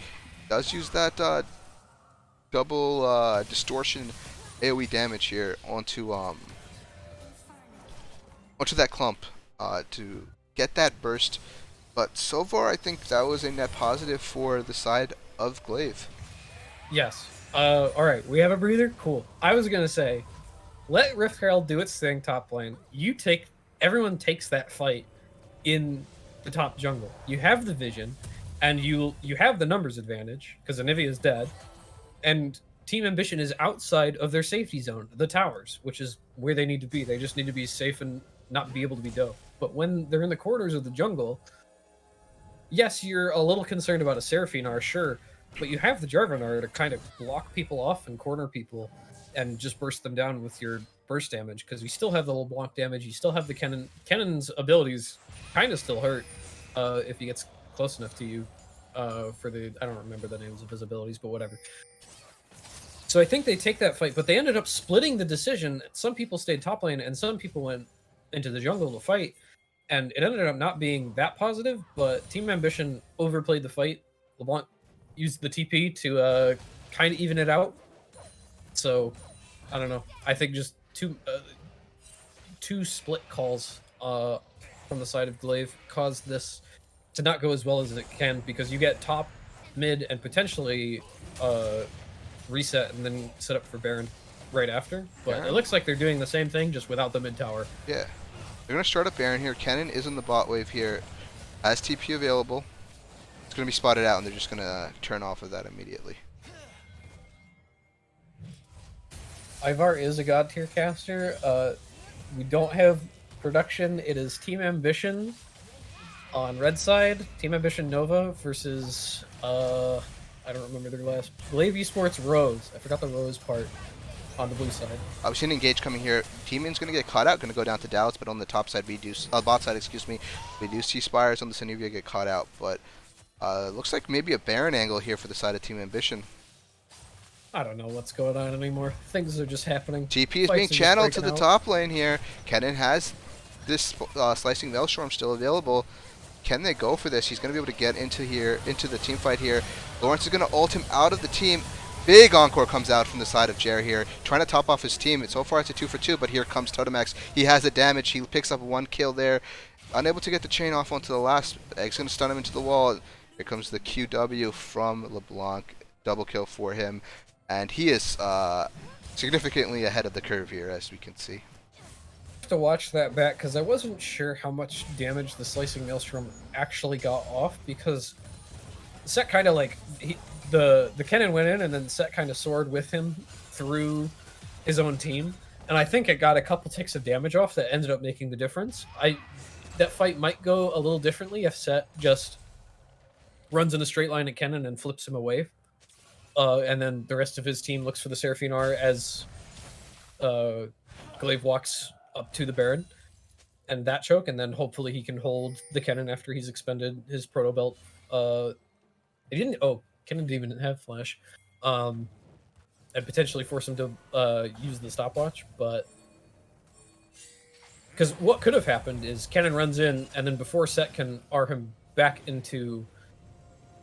Does use that double distortion AoE damage here onto that clump to get that burst, but so far I think that was a net positive for the side of Glaive. Yes. Alright, we have a breather? Cool. I was gonna say, let Rift Herald do its thing top lane. Everyone takes that fight in the top jungle. You have the vision, and you have the numbers advantage, because Anivia is dead, and Team Ambition is outside of their safety zone, the towers, which is where they need to be. They just need to be safe and not be able to be doped. But when they're in the corners of the jungle, yes, you're a little concerned about a Seraphinar, sure, but you have the Jarvanar to kind of block people off and corner people and just burst them down with your burst damage, because you still have the little block damage, you still have the Kennen. Kennen's abilities kind of still hurt if he gets close enough to you for the... I don't remember the names of his abilities, but whatever. So I think they take that fight, but they ended up splitting the decision. Some people stayed top lane, and some people went into the jungle to fight, and it ended up not being that positive, but Team Ambition overplayed the fight. LeBlanc used the TP to kind of even it out. So, I don't know. I think just two split calls from the side of Glaive caused this to not go as well as it can, because you get top, mid, and potentially reset and then set up for Baron right after. But it looks like they're doing the same thing, just without the mid tower. Yeah. They're going to start up Baron here. Kennen is in the bot wave here. Has TP available. It's going to be spotted out, and they're just going to turn off of that immediately. Ivar is a god tier caster. We don't have production. It is Team Ambition on red side. Team Ambition Nova versus I don't remember their last. Glaive Esports Rose. I forgot the Rose part on the blue side. We've seen Engage coming here. Teaming's going to get caught out. Going to go down to Dallas, but on the top side, we do bot side, excuse me. We do see Spires on the Sanuvia get caught out, but looks like maybe a Baron angle here for the side of Team Ambition. I don't know what's going on anymore. Things are just happening. TP is being channeled to the top lane here. Kennen has this Slicing Veilstorm still available. Can they go for this? He's going to be able to get into the team fight here. Lawrence is going to ult him out of the team. Big Encore comes out from the side of Jer here, trying to top off his team. So far it's a 2 for 2, but here comes Totemex. He has the damage. He picks up one kill there. Unable to get the chain off onto the last. Egg's going to stun him into the wall. Here comes the QW from LeBlanc. Double kill for him. And he is significantly ahead of the curve here, as we can see. To watch that back because I wasn't sure how much damage the Slicing Maelstrom actually got off, because Set kind of like the cannon went in and then Set kind of soared with him through his own team, and I think it got a couple ticks of damage off that ended up making the difference. That fight might go a little differently if Set just runs in a straight line at Kennen and flips him away, and then the rest of his team looks for the Seraphine R as Glaive walks up to the Baron and that choke, and then hopefully he can hold the Kennen after he's expended his Proto Belt. He didn't. Oh, Kennen didn't even have Flash, and potentially force him to use the stopwatch. But because what could have happened is Kennen runs in, and then before Set can R him back into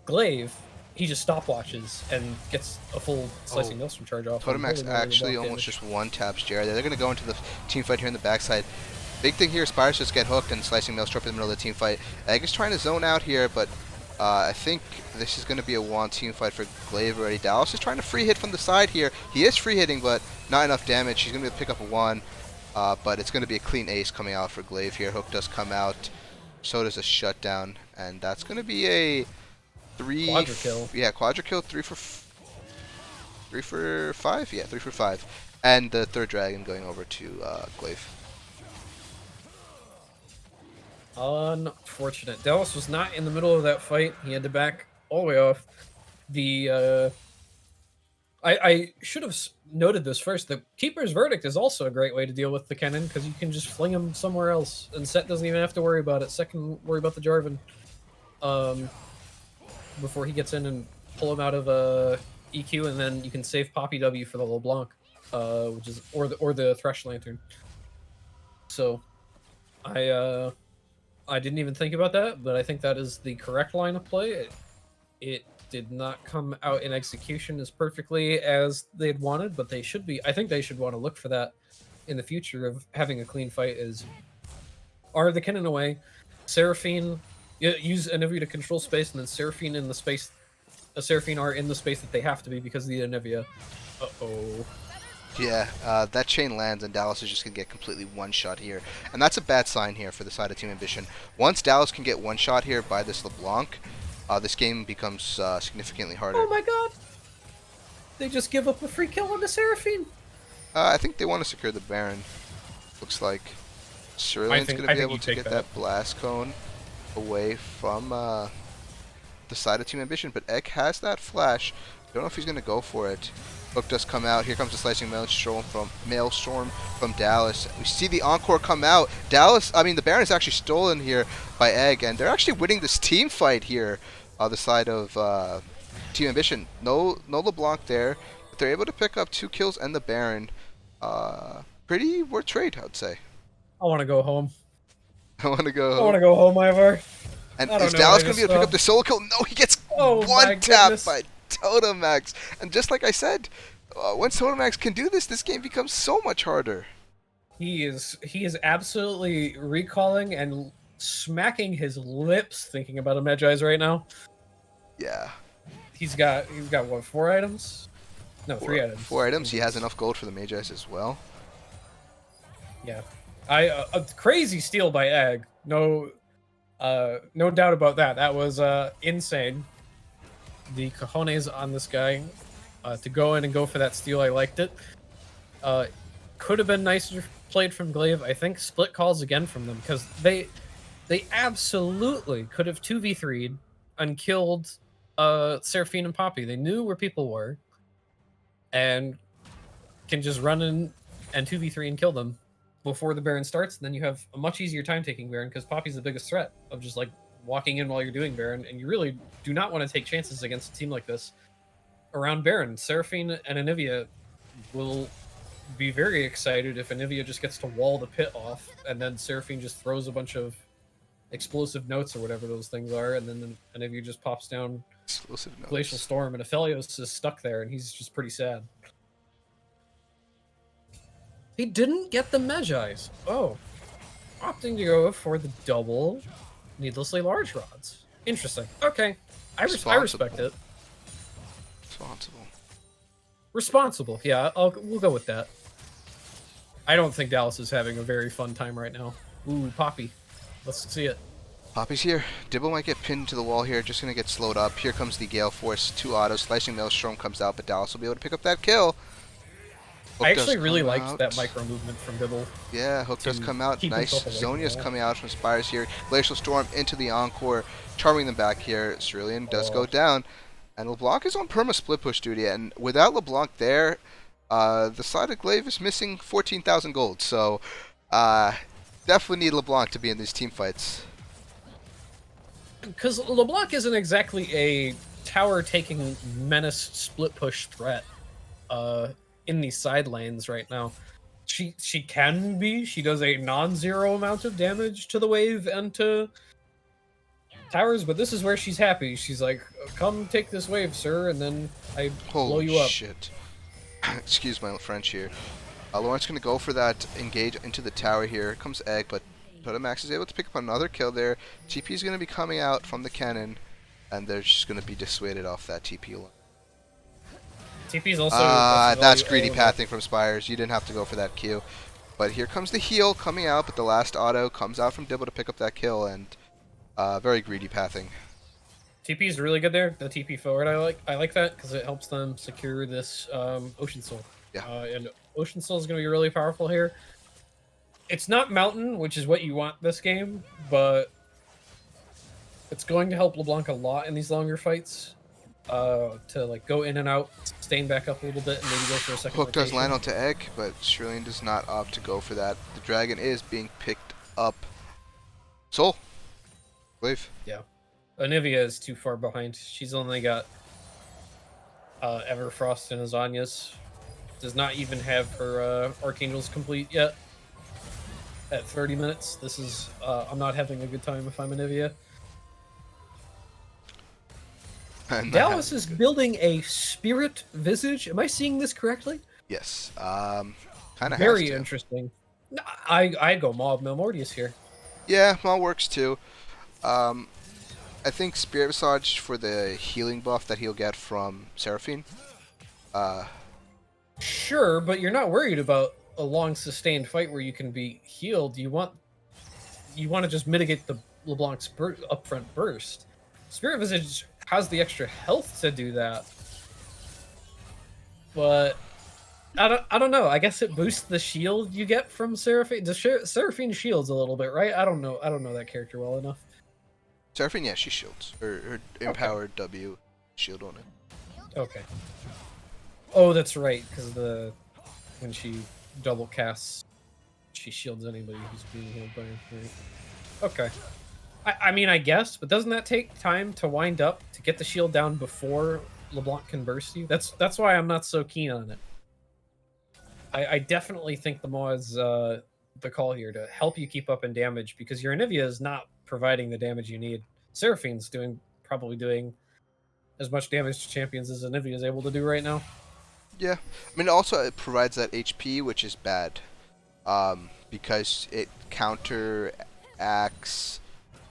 Glaive, he just stopwatches and gets a full Slicing Maelstrom charge off. Totemax actually almost just one-taps Jared. They're going to go into the team fight here in the backside. Big thing here, Spires just get hooked and Slicing Maelstrom in the middle of the team fight. Aegis trying to zone out here, but I think this is going to be a one team fight for Glaive already. Dallas is trying to free hit from the side here. He is free hitting, but not enough damage. He's going to be able to pick up a one, but it's going to be a clean ace coming out for Glaive here. Hook does come out. So does a shutdown, and that's going to be a Quadra kill. Yeah, quadra kill. 3 for 5. Yeah, 3 for 5, and the third dragon going over to Glaive. Unfortunate. Dallas was not in the middle of that fight. He had to back all the way off. The I should have noted this first. The Keeper's Verdict is also a great way to deal with the Kennen, because you can just fling him somewhere else, and Set doesn't even have to worry about it. Set can worry about the Jarvan before he gets in and pull him out of EQ, and then you can save Poppy W for the LeBlanc, which is or the Thresh Lantern. So I didn't even think about that, but I think that is the correct line of play. It did not come out in execution as perfectly as they had wanted, but they should be. I think they should want to look for that in the future of having a clean fight. Is R the Kennen away, Seraphine, use Anivia to control space, and then Seraphine in the space, Seraphine R in the space that they have to be because of the Anivia. Uh-oh. Yeah, that chain lands and Dallas is just going to get completely one-shot here. And that's a bad sign here for the side of Team Ambition. Once Dallas can get one-shot here by this LeBlanc, this game becomes significantly harder. Oh my god! They just give up a free kill on the Seraphine! I think they want to secure the Baron. Looks like Cerulean's going to be able to get that Blast Cone away from the side of Team Ambition. But Egg has that flash. Don't know if he's going to go for it. Hook does come out. Here comes the Slicing Maelstrom from Dallas. We see the Encore come out. The Baron is actually stolen here by Egg, and they're actually winning this team fight here on the side of Team Ambition. No LeBlanc there, but they're able to pick up 2 kills and the Baron. Pretty worth trade, I would say. I want to go home. I want to go home, Ivar. And is Dallas going to be able to pick up the solo kill? No, he gets one tap by Totemax. And just like I said, once Totemax can do this, this game becomes so much harder. He is absolutely recalling and smacking his lips thinking about a Magi's right now. Yeah. He's got what, 4 items? No, 3 items. 4 items. He has enough gold for the Magi's as well. Yeah. A crazy steal by Egg. No doubt about that. That was insane. The cojones on this guy to go in and go for that steal. I liked it. Could have been nicer played from Glaive. I think split calls again from them, because they absolutely could have 2v3'd and killed Seraphine and Poppy. They knew where people were and can just run in and 2v3 and kill them before the Baron starts. And then you have a much easier time taking Baron, because Poppy's the biggest threat of just like walking in while you're doing Baron, and you really do not want to take chances against a team like this around Baron. Seraphine and Anivia will be very excited if Anivia just gets to wall the pit off, and then Seraphine just throws a bunch of explosive notes or whatever those things are, and then Anivia just pops down Glacial Storm, and Aphelios is stuck there, and he's just pretty sad. He didn't get the Magi's. Oh. Opting to go for the double needlessly large rods. Interesting. Okay. I respect Responsible. it. Responsible. Responsible. Yeah, we'll go with that. I don't think Dallas is having a very fun time right now. Ooh, Poppy. Let's see it. Poppy's here. Dibble might get pinned to the wall here. Just going to get slowed up. Here comes the Gale Force. 2 autos. Slicing Maelstrom comes out, but Dallas will be able to pick up that kill. I Hook does actually really come liked that out. micro movement from Dibble Yeah, Hook does to come out. keep Nice. himself away from the Zonia's wall. coming out from Spires here. Glacial Storm into the Encore. Charming them back here. Cerulean does go Oh. down. And LeBlanc is on perma split push duty. And without LeBlanc there, the side of Glaive is missing 14,000 gold. So, definitely need LeBlanc to be in these team fights. Because LeBlanc isn't exactly a tower-taking menace split push threat in these side lanes right now. She can be. She does a non-zero amount of damage to the wave and to towers, but this is where she's happy. She's like, "Come take this wave, sir," and then I blow Holy you up. shit. Excuse my French here. Lawrence going to go for that engage into the tower here. Here comes Egg, but Max is able to pick up another kill there. TP is going to be coming out from the cannon, and they're just going to be dissuaded off that TP line. TP's also That's greedy pathing from Spires. You didn't have to go for that Q. But here comes the heal coming out, but the last auto comes out from Dibble to pick up that kill, and very greedy pathing. TP is really good there. The TP forward, I like that because it helps them secure this Ocean Soul. Yeah. And Ocean Soul is going to be really powerful here. It's not Mountain, which is what you want this game, but it's going to help LeBlanc a lot in these longer fights. To like go in and out, sustain back up a little bit, and maybe go for a second. Hook does rotation. land onto Egg, but Cerulean does not opt to go for that. The dragon is being picked up. Soul. Glaive. Yeah. Anivia is too far behind. She's only got Everfrost and Azanias. Does not even have her Archangels complete yet. At 30 minutes, this is I'm not having a good time if I'm Anivia. Dallas is building a Spirit Visage. Am I seeing this correctly? Yes. Kind of Very interesting. I go Mob Melmortius here. Yeah, Maul works too. I think Spirit Visage for the healing buff that he'll get from Seraphine. Sure, but you're not worried about a long sustained fight where you can be healed. You want to just mitigate the LeBlanc's upfront burst. Spirit Visage has the extra health to do that, but I don't know. I guess it boosts the shield you get from Seraphine. Seraphine shields a little bit, right? I don't know that character well enough. Seraphine, yeah, she shields. Her empowered W shield on it. Okay. Oh, that's right, because when she double casts, she shields anybody who's being healed by her. Right? Okay. I mean, I guess, but doesn't that take time to wind up to get the shield down before LeBlanc can burst you? That's why I'm not so keen on it. I definitely think the Maw is the call here to help you keep up in damage because your Anivia is not providing the damage you need. Seraphine's probably doing as much damage to champions as Anivia is able to do right now. Yeah, I mean, also it provides that HP, which is bad, because it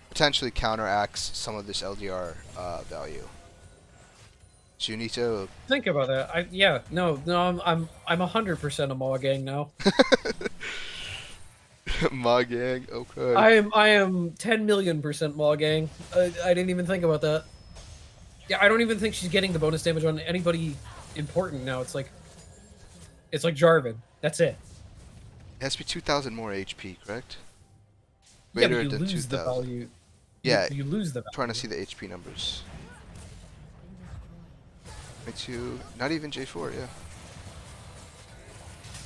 potentially counteracts some of this LDR value. So you need to think about that. I'm 100% a Maw gang now. Maw gang, okay. I am 10 million% Maw gang. I didn't even think about that. Yeah, I don't even think she's getting the bonus damage on anybody important now. It's like Jarvan. That's it. It has to be 2,000 more HP, correct? Yeah, but Greater you than lose the 2,000. value. Yeah, you lose the value. Trying to see the HP numbers. 22, not even J4, yeah.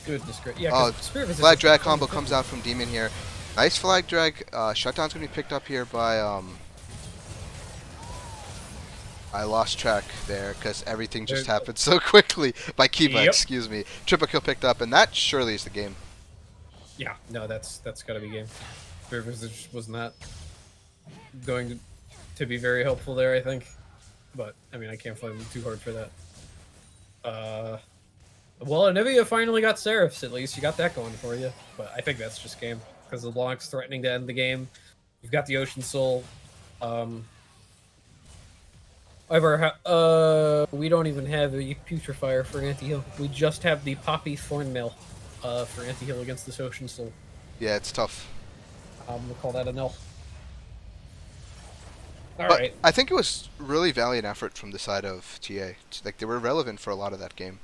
Goodness gracious. Yeah, Oh, Spirit Visage Flag Drag combo comes out from Demon here. Nice Flag Drag. Shutdown's going to be picked up here by... I lost track there because everything just happened so quickly. By Kiva, Yep. excuse me. Triple kill picked up, and that surely is the game. Yeah, no, that's gotta be game. Spirit Visage was not going to be very helpful there, I think. But, I mean, I can't blame him too hard for that. Well, Anivia finally got Seraphs, at least. You got that going for you. But I think that's just game. Because LeBlanc's threatening to end the game. You've got the Ocean Soul. We don't even have a putrefier for anti-heal. We just have the poppy thornmail for anti-heal against this ocean soul. Yeah, it's tough. We'll call that an L. All But right. I think it was really valiant effort from the side of TA. Like they were relevant for a lot of that game.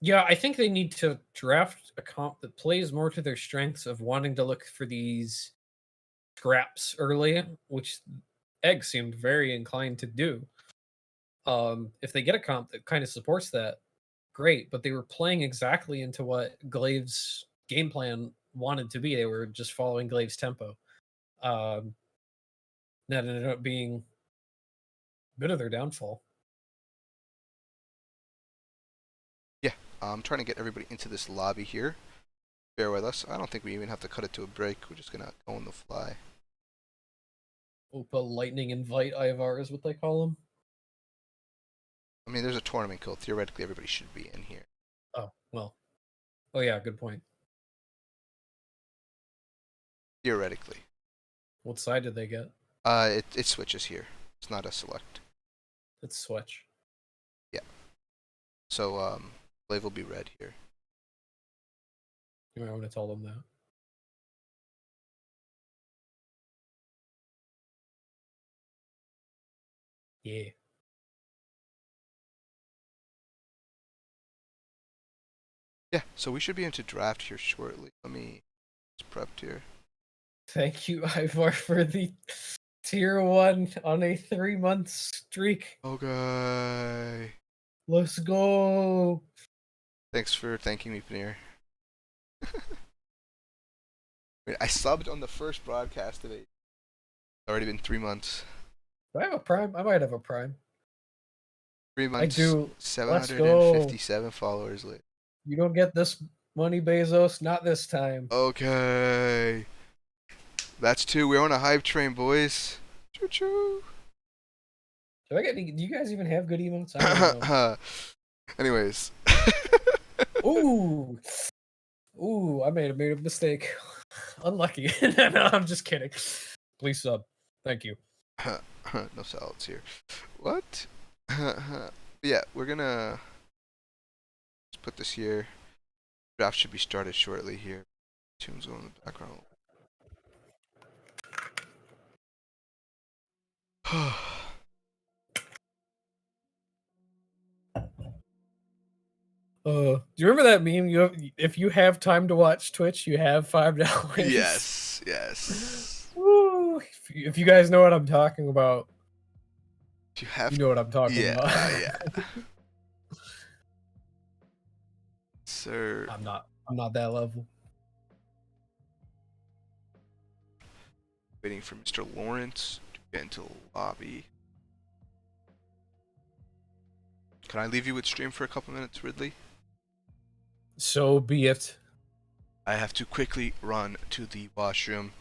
Yeah, I think they need to draft a comp that plays more to their strengths of wanting to look for these scraps early, which Egg seemed very inclined to do. If they get a comp that kind of supports that, great. But they were playing exactly into what Glaive's game plan wanted to be. They were just following Glaive's tempo. Um, that ended up being a bit of their downfall. Yeah, I'm trying to get everybody into this lobby here. Bear with us. I don't think we even have to cut it to a break. We're just gonna go on the fly. Opa Lightning Invite Ivar is what they call him. I mean, there's a tournament code. Theoretically, everybody should be in here. Oh, well. Oh, yeah, good point. Theoretically. What side did they get? It switches here. It's not a select. It's Switch. Yeah. So Blave will be red here. You might want to tell them that. Yeah. Yeah. So we should be into draft here shortly. Let me just prepped here. Thank you, Ivar, for the tier 1 on a 3-month streak. Okay. Let's go. Thanks for thanking me, Paneer. I subbed on the first broadcast of it. It's already been 3 months. Do I have a prime? I might have a prime. 3 months, do. Let's go. 757 followers later. You don't get this money, Bezos. Not this time. Okay. That's two. We're on a hype train, boys. Choo choo. Do you guys even have good emotes? I don't know. Anyways. Ooh. Ooh, I made a mistake. Unlucky. No, I'm just kidding. Please sub. Thank you. No salads here. What? Yeah, we're gonna just put this here. Draft should be started shortly here. Tunes going in the background. Do you remember that meme? If you have time to watch Twitch, you have $5. Yes, yes. Woo! If you guys know what I'm talking about, You have. you know what I'm talking Yeah, about. yeah. Sir. I'm not that level. Waiting for Mr. Lawrence to get into the lobby. Can I leave you with stream for a couple minutes, Ridley? So be it. I have to quickly run to the washroom.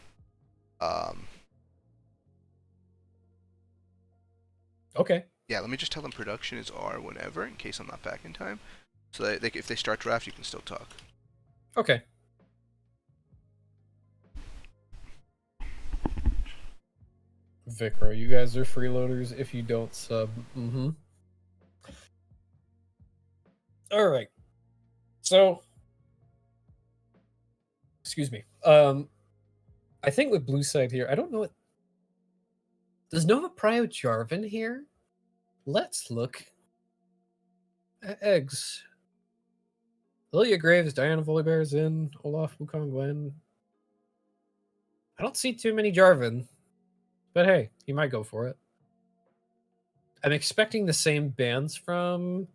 Okay. Yeah, let me just tell them production is R whenever, in case I'm not back in time. So that if they start draft, you can still talk. Okay. Vicro, you guys are freeloaders if you don't sub. Mm-hmm. All right. So, excuse me. I think with blue side here, I don't know what. Does Nova Prio Jarvan here? Let's look at eggs. Lilia Graves, Diana Volibear's in, Olaf Wukong Gwen. I don't see too many Jarvan, but hey, he might go for it. I'm expecting the same bans from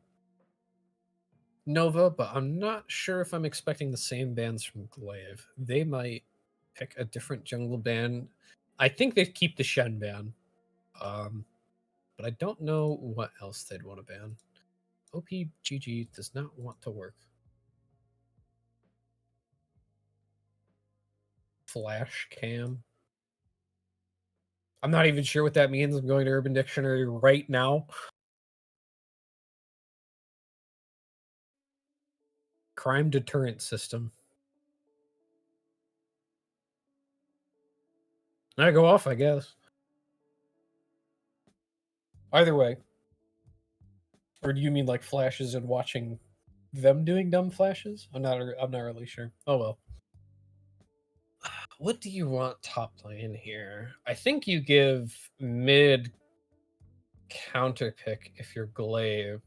Nova, but I'm not sure if I'm expecting the same bans from Glaive. They might pick a different jungle ban. I think they keep the Shen ban. But I don't know what else they'd want to ban. OPGG does not want to work. Flash cam. I'm not even sure what that means. I'm going to Urban Dictionary right now. Crime deterrent system. I go off, I guess. Either way, Or do you mean like flashes and watching them doing dumb flashes? I'm not really sure. Oh well. What do you want top lane here? I think you give mid counter pick if you're Glaive.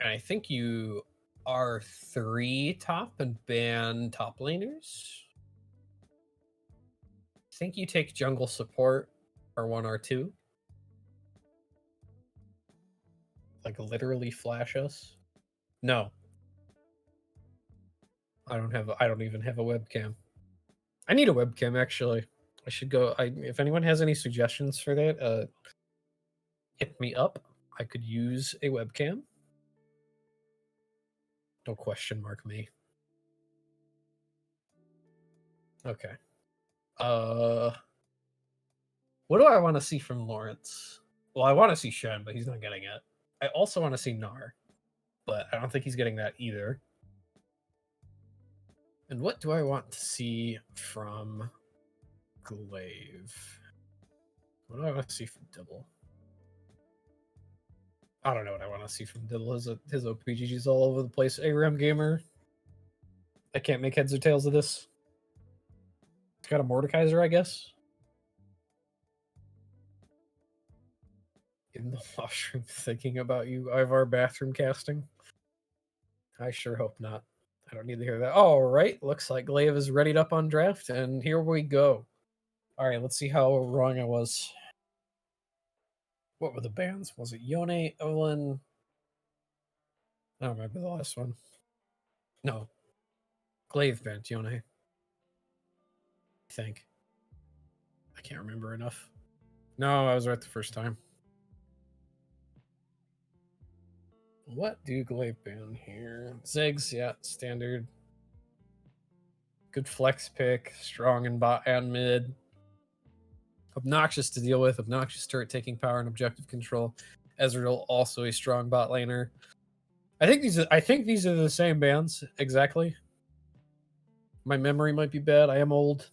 And I think you are 3 top and ban top laners. I think you take jungle support R1, R2. Like literally flash us. No. I don't even have a webcam. I need a webcam actually. I should go. If anyone has any suggestions for that, hit me up. I could use a webcam. Don't question mark me. Okay. What do I want to see from Lawrence? Well, I want to see Shen, but he's not getting it. I also want to see Nar, but I don't think he's getting that either. And what do I want to see from Glaive? What do I want to see from Dibble? I don't know what I want to see from Dibble. His OPGG's all over the place. ARAM gamer. I can't make heads or tails of this. It's got a Mordekaiser, I guess. In the washroom thinking about you, Ivar bathroom casting. I sure hope not. I don't need to hear that. All right, looks like Glaive is readied up on draft, and here we go. All right, let's see how wrong I was. What were the bans? Was it Yone, Olin? I don't remember the last one. No. Glaive banned Yone. I think. I can't remember enough. No, I was right the first time. What do Glaive ban here? Ziggs, yeah, standard. Good flex pick, strong in bot and mid. Obnoxious to deal with, obnoxious turret taking power and objective control. Ezreal also a strong bot laner. I think these are the same bans exactly. My memory might be bad. I am old.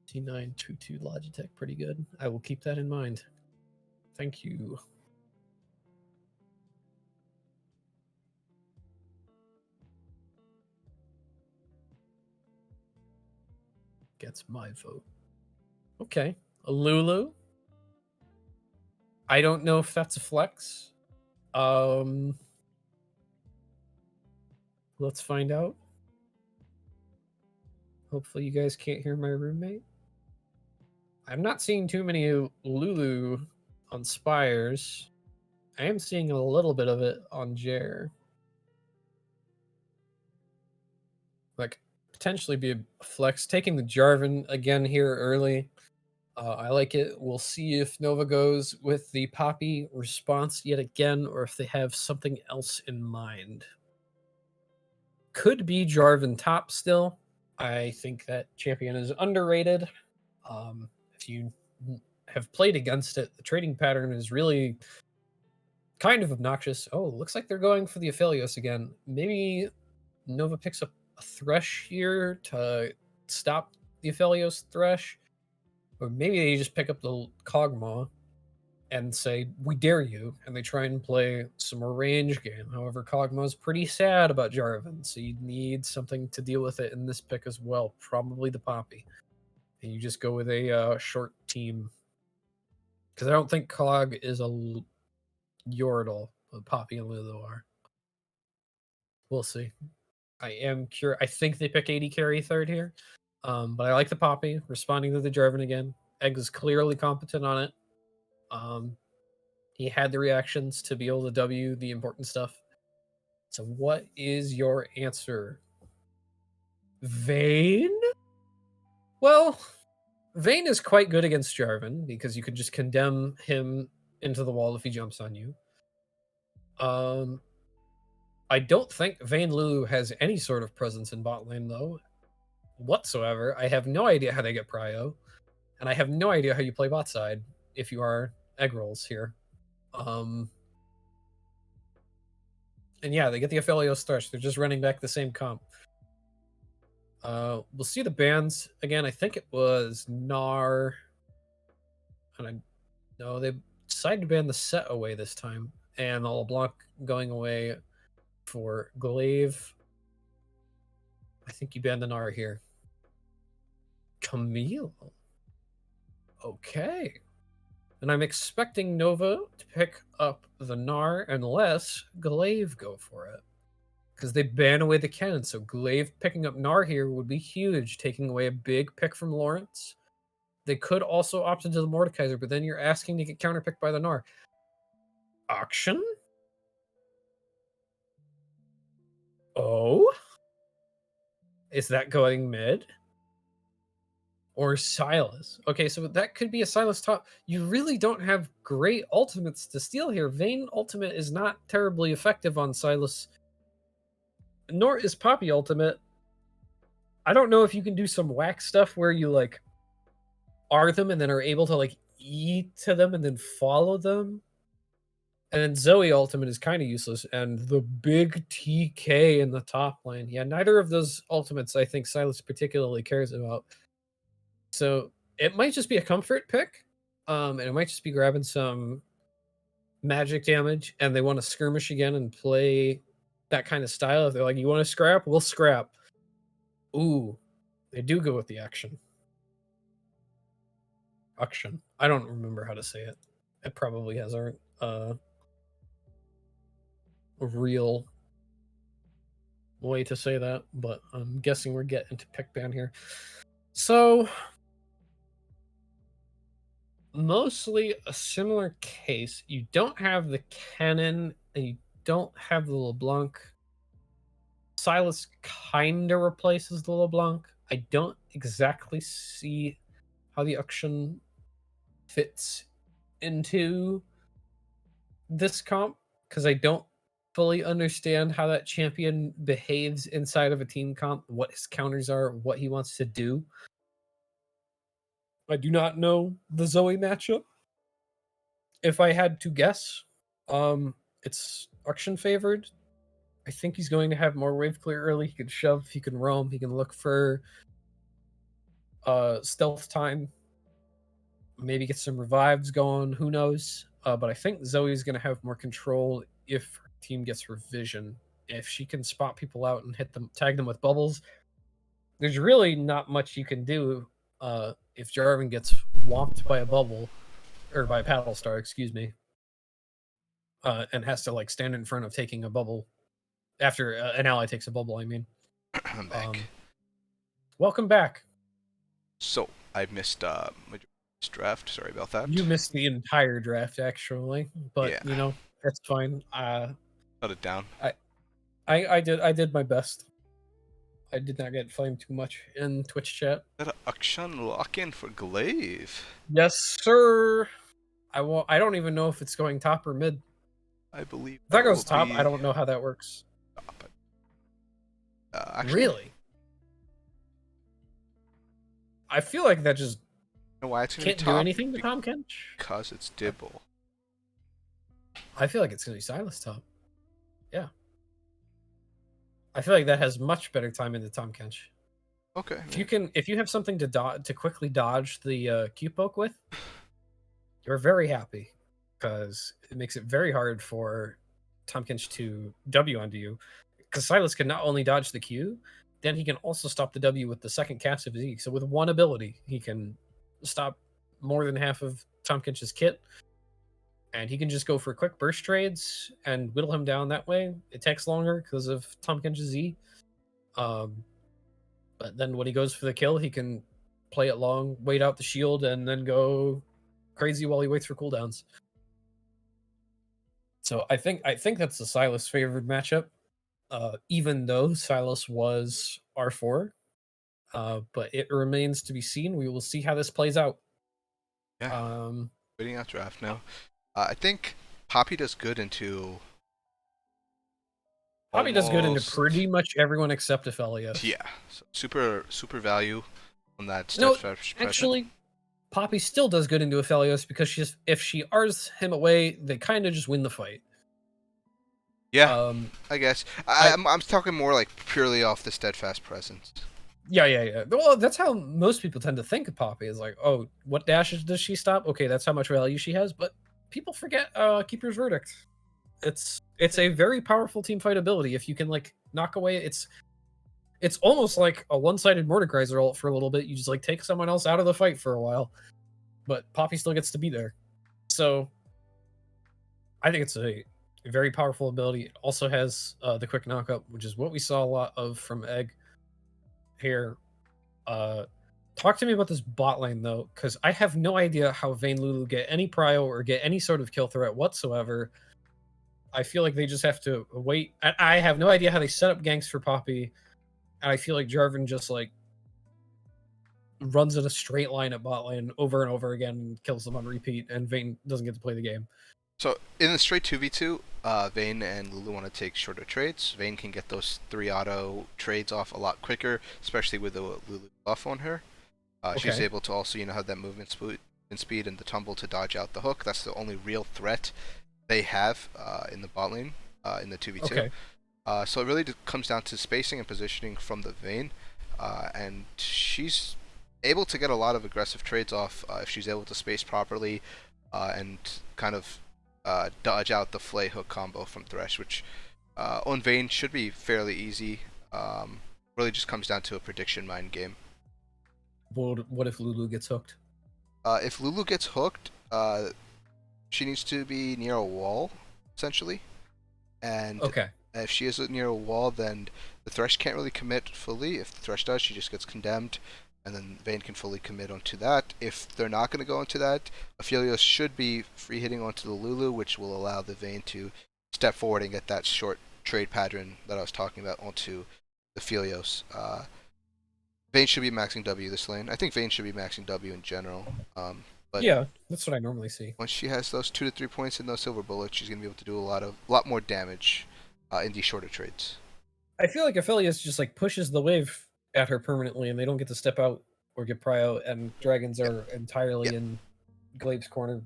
T922 Logitech, pretty good. I will keep that in mind. Thank you. Gets my vote. Okay. A Lulu. I don't know if that's a flex. Let's find out. Hopefully you guys can't hear my roommate. I'm not seeing too many Lulu on Spires. I am seeing a little bit of it on Jer. Like, potentially be a flex. Taking the Jarvan again here early. I like it. We'll see if Nova goes with the Poppy response yet again, or if they have something else in mind. Could be Jarvan top still. I think that champion is underrated. If you have played against it, the trading pattern is really kind of obnoxious. Oh, looks like they're going for the Aphelios again. Maybe Nova picks up a Thresh here to stop the Aphelios Thresh. Or maybe they just pick up the Kog'Maw and say, we dare you, and they try and play some more range game. However, Kog'Maw's pretty sad about Jarvan, so you need something to deal with it in this pick as well. Probably the Poppy. And you just go with a short team. Because I don't think Cog is a Yordle. Poppy and Lulu are. We'll see. I am curious. I think they pick 80 carry third here. But I like the Poppy, responding to the Jarvan again. Egg is clearly competent on it. He had the reactions to be able to W the important stuff. So what is your answer? Vayne? Well, Vayne is quite good against Jarvan because you could just condemn him into the wall if he jumps on you. I don't think Vayne Lulu has any sort of presence in bot lane though, whatsoever. I have no idea how they get prio, and I have no idea how you play bot side if you are egg rolls here. And yeah, they get the Aphelios Thresh. They're just running back the same comp. We'll see the bans again. I think it was Gnar. And no, decide to ban the set away this time, and the LeBlanc going away for Glaive. I think you ban the Gnar here. Camille. Okay. And I'm expecting Nova to pick up the Gnar unless Glaive go for it. Because they ban away the cannon, so Glaive picking up Gnar here would be huge, taking away a big pick from Lawrence. They could also opt into the Mordekaiser, but then you're asking to get counterpicked by the Gnar. Auction? Oh? Is that going mid? Or Silas? Okay, so that could be a Silas top. You really don't have great ultimates to steal here. Vayne ultimate is not terribly effective on Silas, nor is Poppy ultimate. I don't know if you can do some whack stuff where you like R them and then are able to like E to them and then follow them. And then Zoe ultimate is kind of useless. And the big TK in the top lane. Yeah, neither of those ultimates I think Silas particularly cares about. So it might just be a comfort pick. And it might just be grabbing some magic damage and they want to skirmish again and play that kind of style. If they're like, you want to scrap? We'll scrap. Ooh, they do go with the action. Auction. I don't remember how to say it. It probably has a real way to say that, but I'm guessing we're getting to pick ban here. So mostly a similar case. You don't have the cannon and you don't have the LeBlanc. Silas kind of replaces the LeBlanc. I don't exactly see how the auction fits into this comp because I don't fully understand how that champion behaves inside of a team comp, what his counters are, what he wants to do. I do not know the Zoe matchup. If I had to guess, it's auction favored. I think he's going to have more wave clear early. He can shove, he can roam, he can look for stealth time, maybe get some revives going, who knows. But I think Zoe's going to have more control if her team her vision. If she can spot people out and hit them, tag them with bubbles, there's really not much you can do if Jarvan gets whomped by a bubble, or by a paddle star, excuse me, and has to like stand in front of taking a bubble after an ally takes a bubble, I mean. I'm back. Welcome back. So, I missed draft. Sorry about that. You missed the entire draft, actually, but Yeah. you know that's fine. Shut it down. I did my best. I did not get flamed too much in Twitch chat. Got an auction lock-in for Glaive. Yes, sir. I don't even know if it's going top or mid. I believe If that goes top, I don't know how that works. Top. Actually, Really? I feel like that just you know why it's gonna can't be do top? anything to Tom Kench. Because it's Dibble. I feel like it's gonna be Silas top. Yeah. I feel like that has much better time into Tom Kench. Okay. If you have something to quickly dodge the Q poke with, you're very happy because it makes it very hard for Tom Kench to W onto you. Because Silas can not only dodge the Q, then he can also stop the W with the second cast of his E. So with one ability, he can stop more than half of Tom Kench's kit. And he can just go for quick burst trades and whittle him down that way. It takes longer because of Tom Kench's E. But then when he goes for the kill, he can play it long, wait out the shield, and then go crazy while he waits for cooldowns. So I think that's the Silas favored matchup. Even though Silas was R4. But it remains to be seen. We will see how this plays out. Yeah. Waiting out draft now. I think Poppy does good into. Poppy does good into pretty much everyone except Aphelios. Yeah. So super value on that. No, actually, Poppy still does good into Aphelios because if she R's him away, they kind of just win the fight. Yeah, I guess. I'm talking more like purely off the steadfast presence. Yeah. Well, that's how most people tend to think of Poppy. Is like, oh, what dashes does she stop? Okay, that's how much value she has. But people forget Keeper's Verdict. It's a very powerful team fight ability. If you can like knock away, it's almost like a one-sided Mordekaiser ult for a little bit. You just like take someone else out of the fight for a while, but Poppy still gets to be there. So I think it's a very powerful ability. It also has the quick knockup, which is what we saw a lot of from Egg here. Talk to me about this bot lane though, because I have no idea how Vayne Lulu get any prio or get any sort of kill threat whatsoever. I feel like they just have to wait. I have no idea how they set up ganks for Poppy, and I feel like Jarvan just like runs in a straight line at bot lane over and over again and kills them on repeat, and Vayne doesn't get to play the game. So in the straight 2v2, Vayne and Lulu want to take shorter trades. Vayne can get those 3 auto trades off a lot quicker, especially with the Lulu buff on her. She's Okay. able to also, have that movement speed and the tumble to dodge out the hook. That's the only real threat they have in the bot lane in the 2v2. Okay. So it really comes down to spacing and positioning from the Vayne, and she's able to get a lot of aggressive trades off if she's able to space properly and kind of dodge out the flay hook combo from Thresh, which on Vayne should be fairly easy. Really just comes down to a prediction mind game. What if Lulu gets hooked? If Lulu gets hooked, she needs to be near a wall, essentially. And Okay. if she is near a wall, then the Thresh can't really commit fully. If the Thresh does, she just gets condemned, and then Vayne can fully commit onto that. If they're not going to go into that, Aphelios should be free hitting onto the Lulu, which will allow the Vayne to step forward and get that short trade pattern that I was talking about onto Aphelios. Vayne should be maxing W this lane. I think Vayne should be maxing W in general. But Yeah, that's what I normally see. once she has those 2 to 3 points and those silver bullets, she's gonna be able to do a lot more damage in these shorter trades. I feel like Aphelios just like pushes the wave at her permanently, and they don't get to step out or get prio, and dragons Yep. are entirely Yep. in Glabe's corner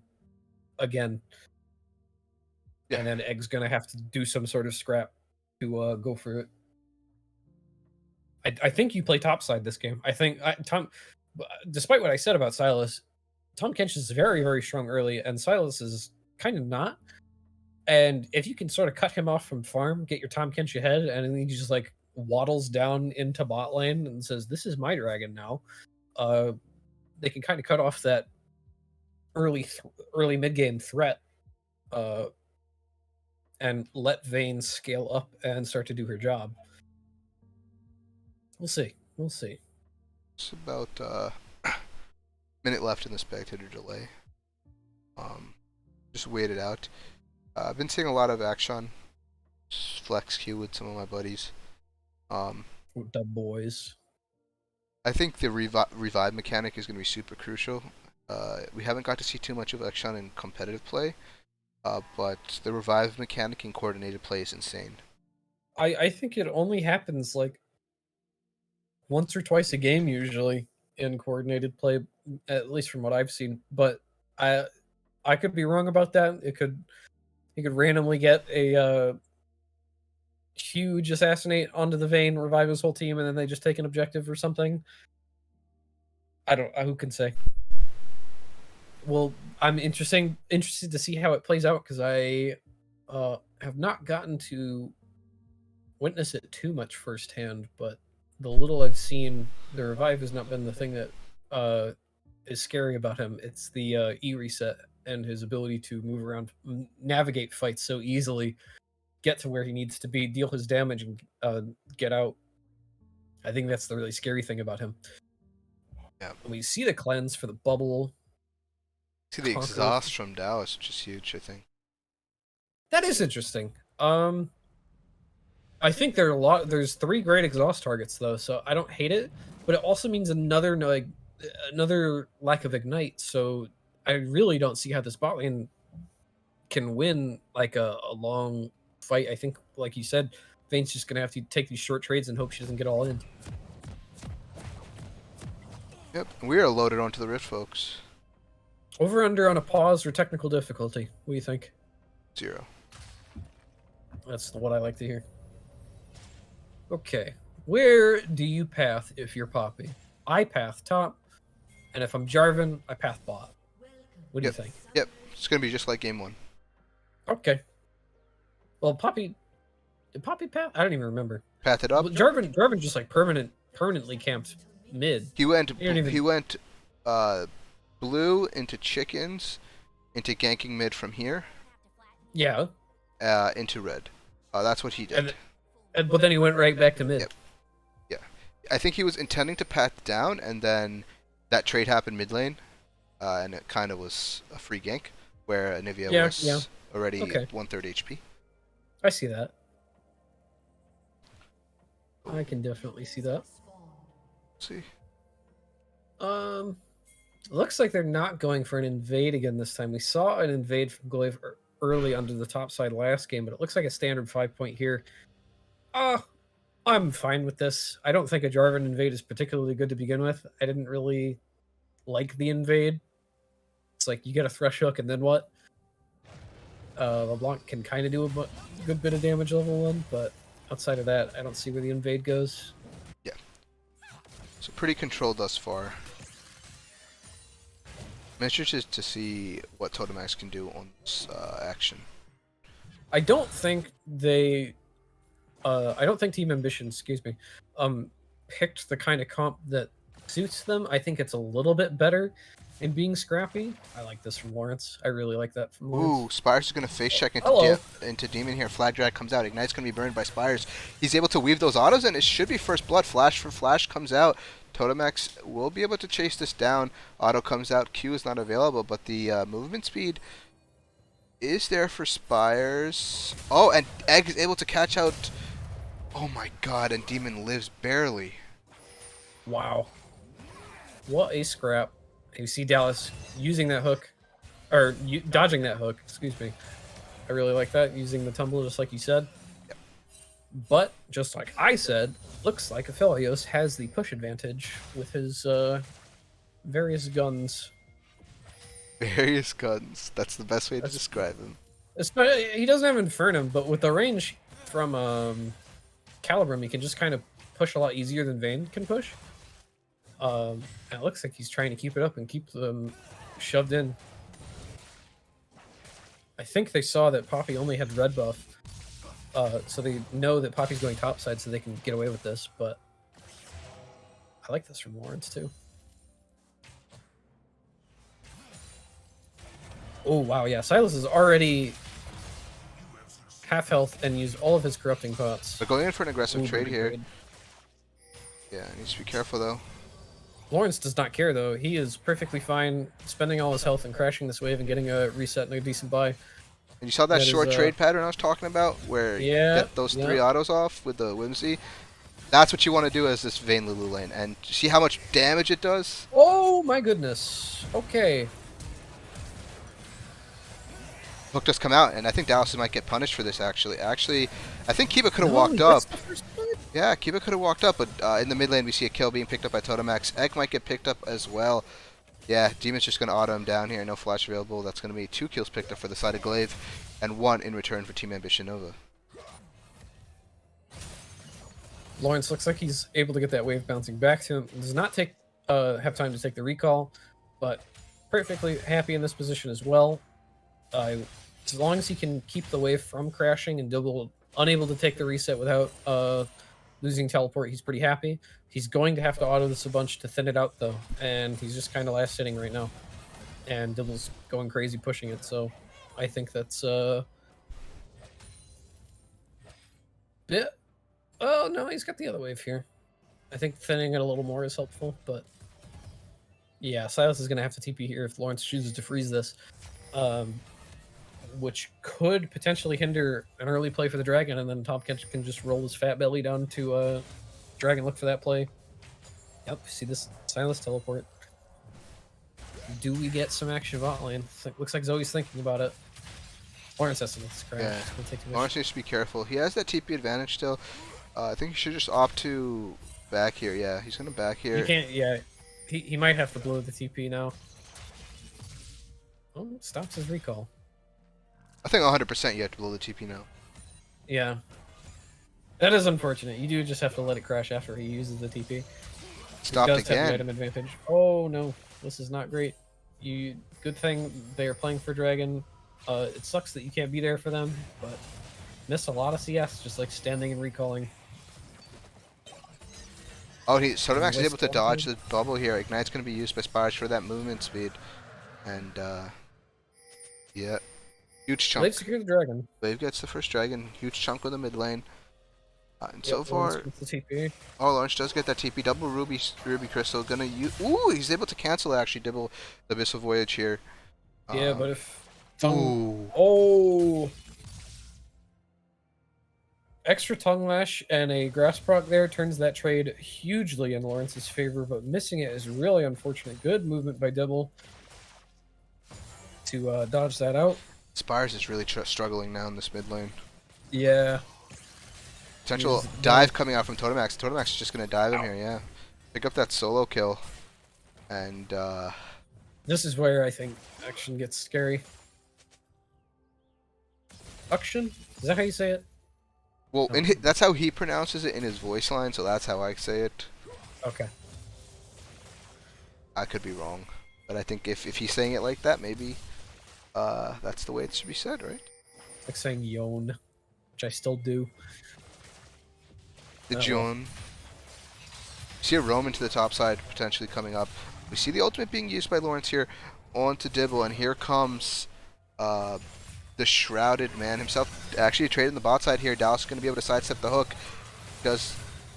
again. Yeah. And then Egg's gonna have to do some sort of scrap to go for it. I think you play topside this game. I think Tom, despite what I said about Silas, Tom Kench is very, very strong early, and Silas is kind of not. And if you can sort of cut him off from farm, get your Tom Kench ahead, and then he just like waddles down into bot lane and says, "This is my dragon now." They can kind of cut off that early mid game threat, and let Vayne scale up and start to do her job. We'll see. We'll see. It's about a minute left in the spectator delay. Just wait it out. I've been seeing a lot of action flex queue with some of my buddies. The boys. I think the revive mechanic is going to be super crucial. We haven't got to see too much of action in competitive play, but the revive mechanic in coordinated play is insane. I think it only happens like once or twice a game usually in coordinated play, at least from what I've seen. But I could be wrong about that. It could randomly get a huge assassinate onto the Vayne, revive his whole team, and then they just take an objective or something. I don't. Who can say? Well, I'm interested to see how it plays out, because I have not gotten to witness it too much firsthand, but the little I've seen, the revive has not been the thing that is scary about him. It's the E reset and his ability to move around, navigate fights so easily, get to where he needs to be, deal his damage, and get out. I think that's the really scary thing about him. Yeah. And we see the cleanse for the bubble. See the exhaust from Dallas, which is huge, I think. That is interesting. I think there's 3 great exhaust targets though, so I don't hate it, but it also means another lack of ignite. So I really don't see how this bot lane can win like a long fight. I think, like you said, Vayne's just gonna have to take these short trades and hope she doesn't get all in. Yep, we are loaded onto the Rift, folks. Over under on a pause or technical difficulty. What do you think? 0. That's what I like to hear. Okay, where do you path if you're Poppy? I path top, and if I'm Jarvan, I path bot. What do you think? Yep, It's gonna be just like game 1. Okay. Well, did Poppy path? I don't even remember. Path it Well, up. Jarvan just like permanently camped mid. He went. He didn't even. He went. Blue into chickens, into ganking mid from here. Yeah. Into red. That's what he did. But then he went right back to mid. Yep. Yeah. I think he was intending to path down, and then that trade happened mid lane, and it kind of was a free gank where Anivia was already 1/3 HP. I see that. I can definitely see that. Let's see. Looks like they're not going for an invade again this time. We saw an invade from Glaive early under the top side last game, but it looks like a standard 5-point here. I'm fine with this. I don't think a Jarvan invade is particularly good to begin with. I didn't really like the invade. It's like you get a Thresh Hook and then what? LeBlanc can kind of do a good bit of damage level 1, but outside of that, I don't see where the invade goes. Yeah. So pretty controlled thus far. I'm interested to see what Totemax can do on this action. I don't think they... I don't think Team Ambition, excuse me, picked the kind of comp that suits them. I think it's a little bit better in being scrappy. I like this from Lawrence. I really like that from Lawrence. Ooh, Spires is going to face check into Demon here. Flag Drag comes out. Ignite's going to be burned by Spires. He's able to weave those autos, and it should be first blood. Flash for Flash comes out. Totemax will be able to chase this down. Auto comes out. Q is not available, but the movement speed is there for Spires. Oh, and Egg is able to catch out. Oh my god, and Demon lives barely. Wow. What a scrap. You see Dallas using that hook, or dodging that hook, excuse me. I really like that, using the tumble just like you said. Yep. But, just like I said, looks like Aphelios has the push advantage with his various guns. Various guns. That's the best way to describe him. He doesn't have Infernum, but with the range from Calibrum, he can just kind of push a lot easier than Vayne can push. And it looks like he's trying to keep it up and keep them shoved in. I think they saw that Poppy only had red buff, so they know that Poppy's going topside, so they can get away with this, but I like this from Lawrence, too. Oh, wow, yeah, Silas is already half health and used all of his corrupting pots. They're going in for an aggressive trade here. Yeah, needs to be careful, though. Lawrence does not care, though. He is perfectly fine spending all his health and crashing this wave and getting a reset and a decent buy. And you saw that short trade pattern I was talking about, where you get those 3 autos off with the Whimsy? That's what you want to do as this Vayne Lulu lane. And see how much damage it does? Oh my goodness. Okay. Hook does come out, and I think Dallas might get punished for this, actually. I think Kiba could have walked up. Yeah, Kiba could have walked up, but in the mid lane we see a kill being picked up by Totemax. Egg might get picked up as well. Yeah, Demon's just going to auto him down here. No flash available. That's going to be 2 kills picked up for the side of Glaive, and 1 in return for Team Ambition Nova. Lawrence looks like he's able to get that wave bouncing back to him. Does not have time to take the recall, but perfectly happy in this position as well. As long as he can keep the wave from crashing and unable to take the reset without losing teleport, he's pretty happy. He's going to have to auto this a bunch to thin it out, though, and he's just kind of last sitting right now. And Dibble's going crazy pushing it, so I think that's bit. Oh no, he's got the other wave here. I think thinning it a little more is helpful, but yeah, Silas is going to have to TP here if Lawrence chooses to freeze this. Which could potentially hinder an early play for the Dragon, and then Top Catch can just roll his fat belly down to Dragon, look for that play. Yep, see this Silas teleport. Do we get some action bot lane? Looks like Zoe's thinking about it. Lawrence has to crash. Yeah, Lawrence needs to be careful. He has that TP advantage still. I think he should just opt to back here. Yeah, he's going to back here. He can't, yeah. He might have to blow the TP now. Oh, stops his recall. I think 100% you have to blow the TP now. Yeah. That is unfortunate. You do just have to let it crash after he uses the TP. Stopped he does again. have the item advantage. Oh no, this is not great. Good thing they are playing for Dragon. It sucks that you can't be there for them, but miss a lot of CS just like standing and recalling. Oh, Sotomax is able to Waste dodge time. the bubble here. Ignite's going to be used by Spires for that movement speed. And, yeah. Huge chunk. They've secured the Dragon. Glaive gets the first dragon. Huge chunk of the mid lane. And so Yep, Lawrence far, gets the TP. oh, Lawrence does get that TP. Double Ruby Crystal. Gonna use. Ooh, he's able to cancel actually. Double the Abyssal Voyage here. Yeah, but if tongue. Ooh. Oh. Extra tongue lash and a grass proc there turns that trade hugely in Lawrence's favor, but missing it is really unfortunate. Good movement by Dibble to dodge that out. Spires is really struggling now in this mid lane. Yeah. Potential dive coming out from Totomax. Totomax is just gonna dive him here, yeah. Pick up that solo kill. And This is where I think action gets scary. Action? Is that how you say it? well, that's how he pronounces it in his voice line, so that's how I say it. Okay. I could be wrong, but I think if he's saying it like that, maybe that's the way it should be said, right? It's like saying Yon, which I still do. The Oh, well. John. See a Roman to the top side potentially coming up. We see the ultimate being used by Lawrence here onto Dibble, and here comes the Shrouded Man himself. Actually traded the bot side here. Dallas is going to be able to sidestep the hook. Does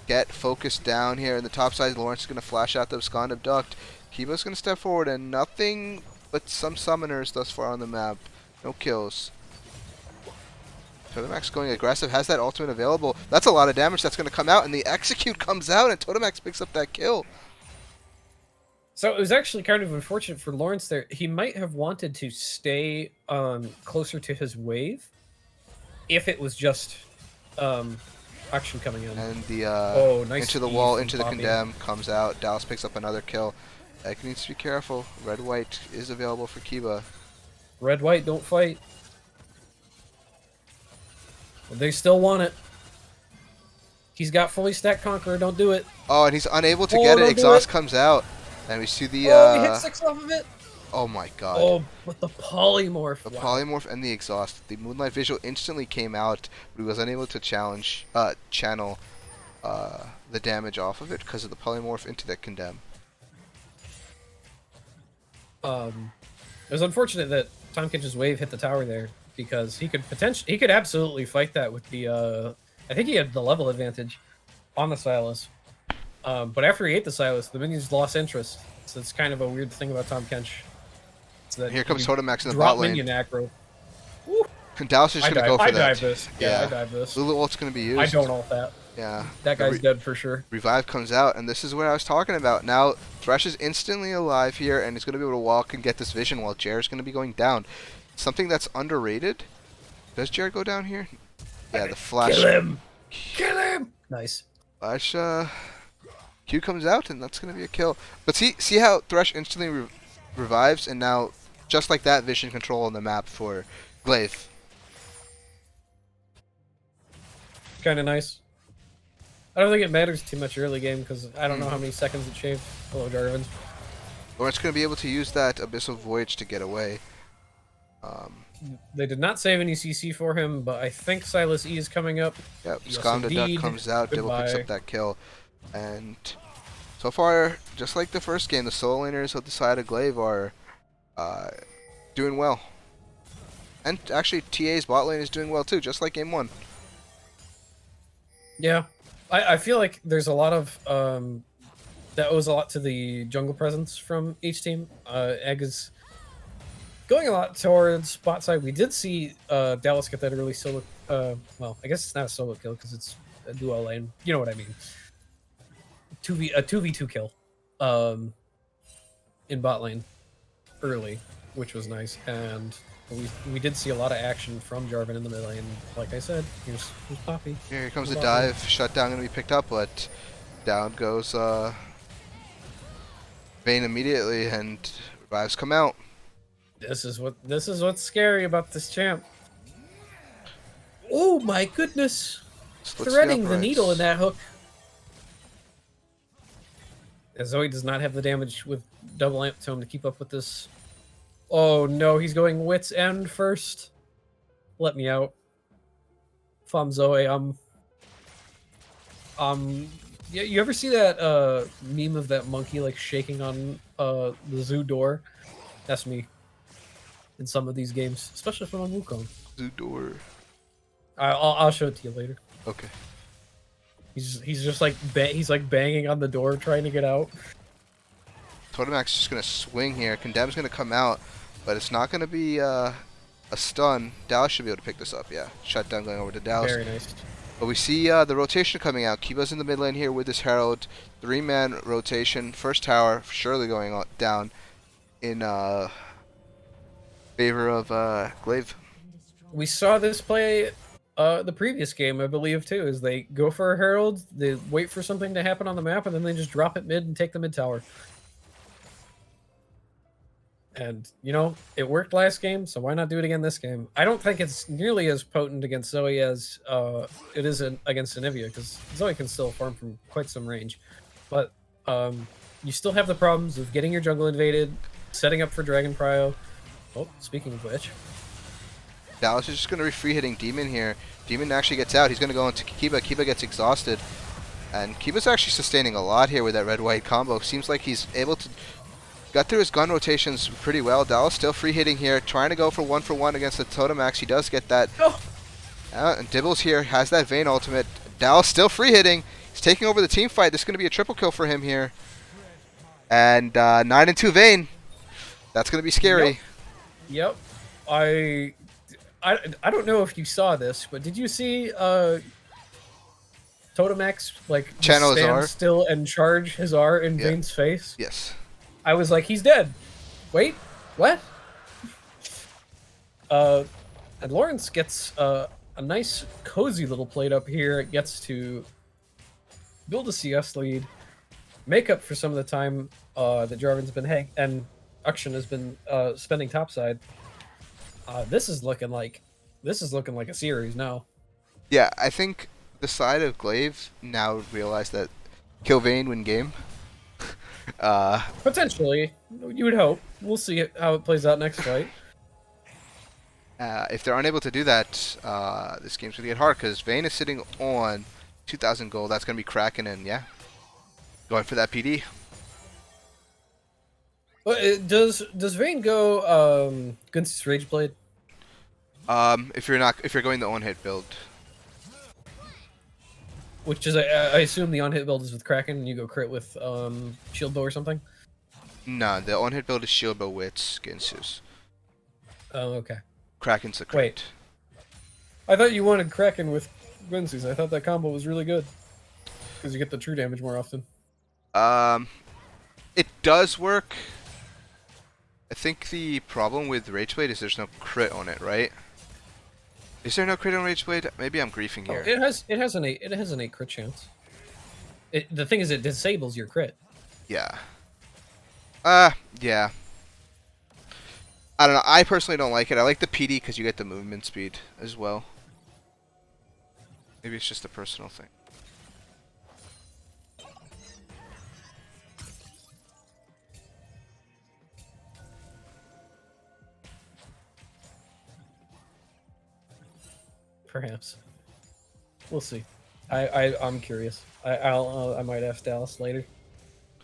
get focused down here in the top side. Lawrence is going to flash out the Abscond Abduct. Kibo's going to step forward, and nothing but some summoners thus far on the map. No kills. Totomax going aggressive, has that ultimate available. That's a lot of damage that's going to come out, and the execute comes out, and Totomax picks up that kill. So it was actually kind of unfortunate for Lawrence there. He might have wanted to stay closer to his wave if it was just action coming in. And the nice into the speed wall, from into the Poppy. condemn, comes out. Dallas picks up another kill. Egg needs to be careful. Red-white is available for Kiba. Red, white, don't fight. But they still want it. He's got fully stacked Conqueror, don't do it. Oh, and he's unable to Oh, get it. don't do Exhaust it. comes out. And we see the Oh, he hit 6 off of it. oh my god. Oh, but the polymorph. The wow. polymorph and the exhaust. The Moonlight Visual instantly came out, but he was unable to channel the damage off of it because of the polymorph into the condemn. It was unfortunate that Tom Kitch's wave hit the tower there because he could absolutely fight that with the I think he had the level advantage on the Silas. But after he ate the Silas, the minions lost interest. So it's kind of a weird thing about Tom Kench. So that Here comes you Totomax in the drop bot lane. minion aggro. Woo. And Dallas is just gonna go for I that. dive this. Yeah, Yeah. I dive this. Lulu ult's gonna be used. I don't ult that. Yeah. That guy's dead for sure. Revive comes out, and this is what I was talking about. Now, Thresh is instantly alive here, and he's going to be able to walk and get this vision while Jared's going to be going down. Something that's underrated. Does Jared go down here? Yeah, the flash. Kill him! Kill him! Nice. Flash, Q comes out, and that's going to be a kill. But see how Thresh instantly revives, and now, just like that, vision control on the map for Glaive. Kind of nice. I don't think it matters too much early game because I don't know how many seconds it shaved. Hello, Jarvan. Lawrence going to be able to use that Abyssal Voyage to get away. They did not save any CC for him, but I think Silas E is coming up. Yep, Yes, Skanda Duck indeed. comes out, Dibble picks Goodbye. up that kill. And so far, just like the first game, the solo laners of the side of Glaive are doing well. And actually, TA's bot lane is doing well too, just like game 1. Yeah, I feel like there's a lot of that owes a lot to the jungle presence from each team. Aegis going a lot towards bot side. We did see Dallas get that early solo. Well, I guess it's not a solo kill because it's a duo lane. You know what I mean? A 2v2 kill in bot lane early, which was nice. And we did see a lot of action from Jarvan in the mid lane. Like I said, here's Poppy. Here comes the dive, shutdown going to be picked up, but down goes Vayne immediately, and revives come out. This is what's scary about this champ. Oh my goodness! Splits Threading the uprights. needle in that hook. Zoe does not have the damage with double amp tome to keep up with this Oh no, he's going Wits End first. Let me out. If I'm Zoe, yeah, you ever see that meme of that monkey like shaking on the zoo door? That's me in some of these games, especially if I'm on Wukong. Zudor. I'll show it to you later. Okay. He's just like he's like banging on the door trying to get out. Totemac's just gonna swing here. Condemn's gonna come out, but it's not gonna be a stun. Dallas should be able to pick this up. Yeah, shutdown going over to Dallas. Very nice. But we see the rotation coming out. Kiba's in the mid lane here with his Herald. 3-man rotation. First tower surely going down in favor of Glaive. We saw this play the previous game, I believe, too, is they go for a Herald, they wait for something to happen on the map, and then they just drop it mid and take the mid tower. And, you know, it worked last game, so why not do it again this game? I don't think it's nearly as potent against Zoe as it is against Anivia, because Zoe can still farm from quite some range. But you still have the problems of getting your jungle invaded, setting up for Dragon Prio. Oh, speaking of which. Dallas is just going to be free hitting Demon here. Demon actually gets out. He's going to go into Kiba. Kiba gets exhausted. And Kiba's actually sustaining a lot here with that red-white combo. Seems like he's able to... Got through his gun rotations pretty well. Dallas still free hitting here, trying to go for one against the Totemax. He does get that. Oh. And Dibbles here has that Vayne ultimate. Dallas still free hitting. He's taking over the team fight. This is going to be a triple kill for him here. And 9-2 Vayne. That's going to be scary. Yep. I don't know if you saw this, but did you see Totemax like Channel his stand R? still and charge his R in Vayne's face? Yes. I was like, he's dead. Wait, what? And Lawrence gets a nice, cozy little plate up here. It gets to build a CS lead, make up for some of the time that Jarvan's been and Akshan has been spending topside. This is looking like a series now. Yeah, I think the side of Glaive now realize that kill Vayne, win game. Potentially, you would hope. We'll see how it plays out next fight. If they're unable to do that, this game's gonna get hard because Vayne is sitting on 2,000 gold. That's gonna be cracking, and yeah, going for that PD. But does Vayne go Guns's Rageblade? If you're going the on-hit build. Which is, I assume the on-hit build is with Kraken, and you go crit with Shield Bow or something? No, the on-hit build is Shield Bow Wits, Ginsus. Oh, okay. Kraken's the crit. Wait. I thought you wanted Kraken with Guns's. I thought that combo was really good. Because you get the true damage more often. It does work. I think the problem with Rageblade is there's no crit on it, right? Is there no crit on Rageblade? Maybe I'm griefing here. It has an 8 crit chance. The thing is, it disables your crit. Yeah. Yeah. I don't know. I personally don't like it. I like the PD because you get the movement speed as well. Maybe it's just a personal thing. Perhaps. We'll see. I'm curious. I might ask Dallas later.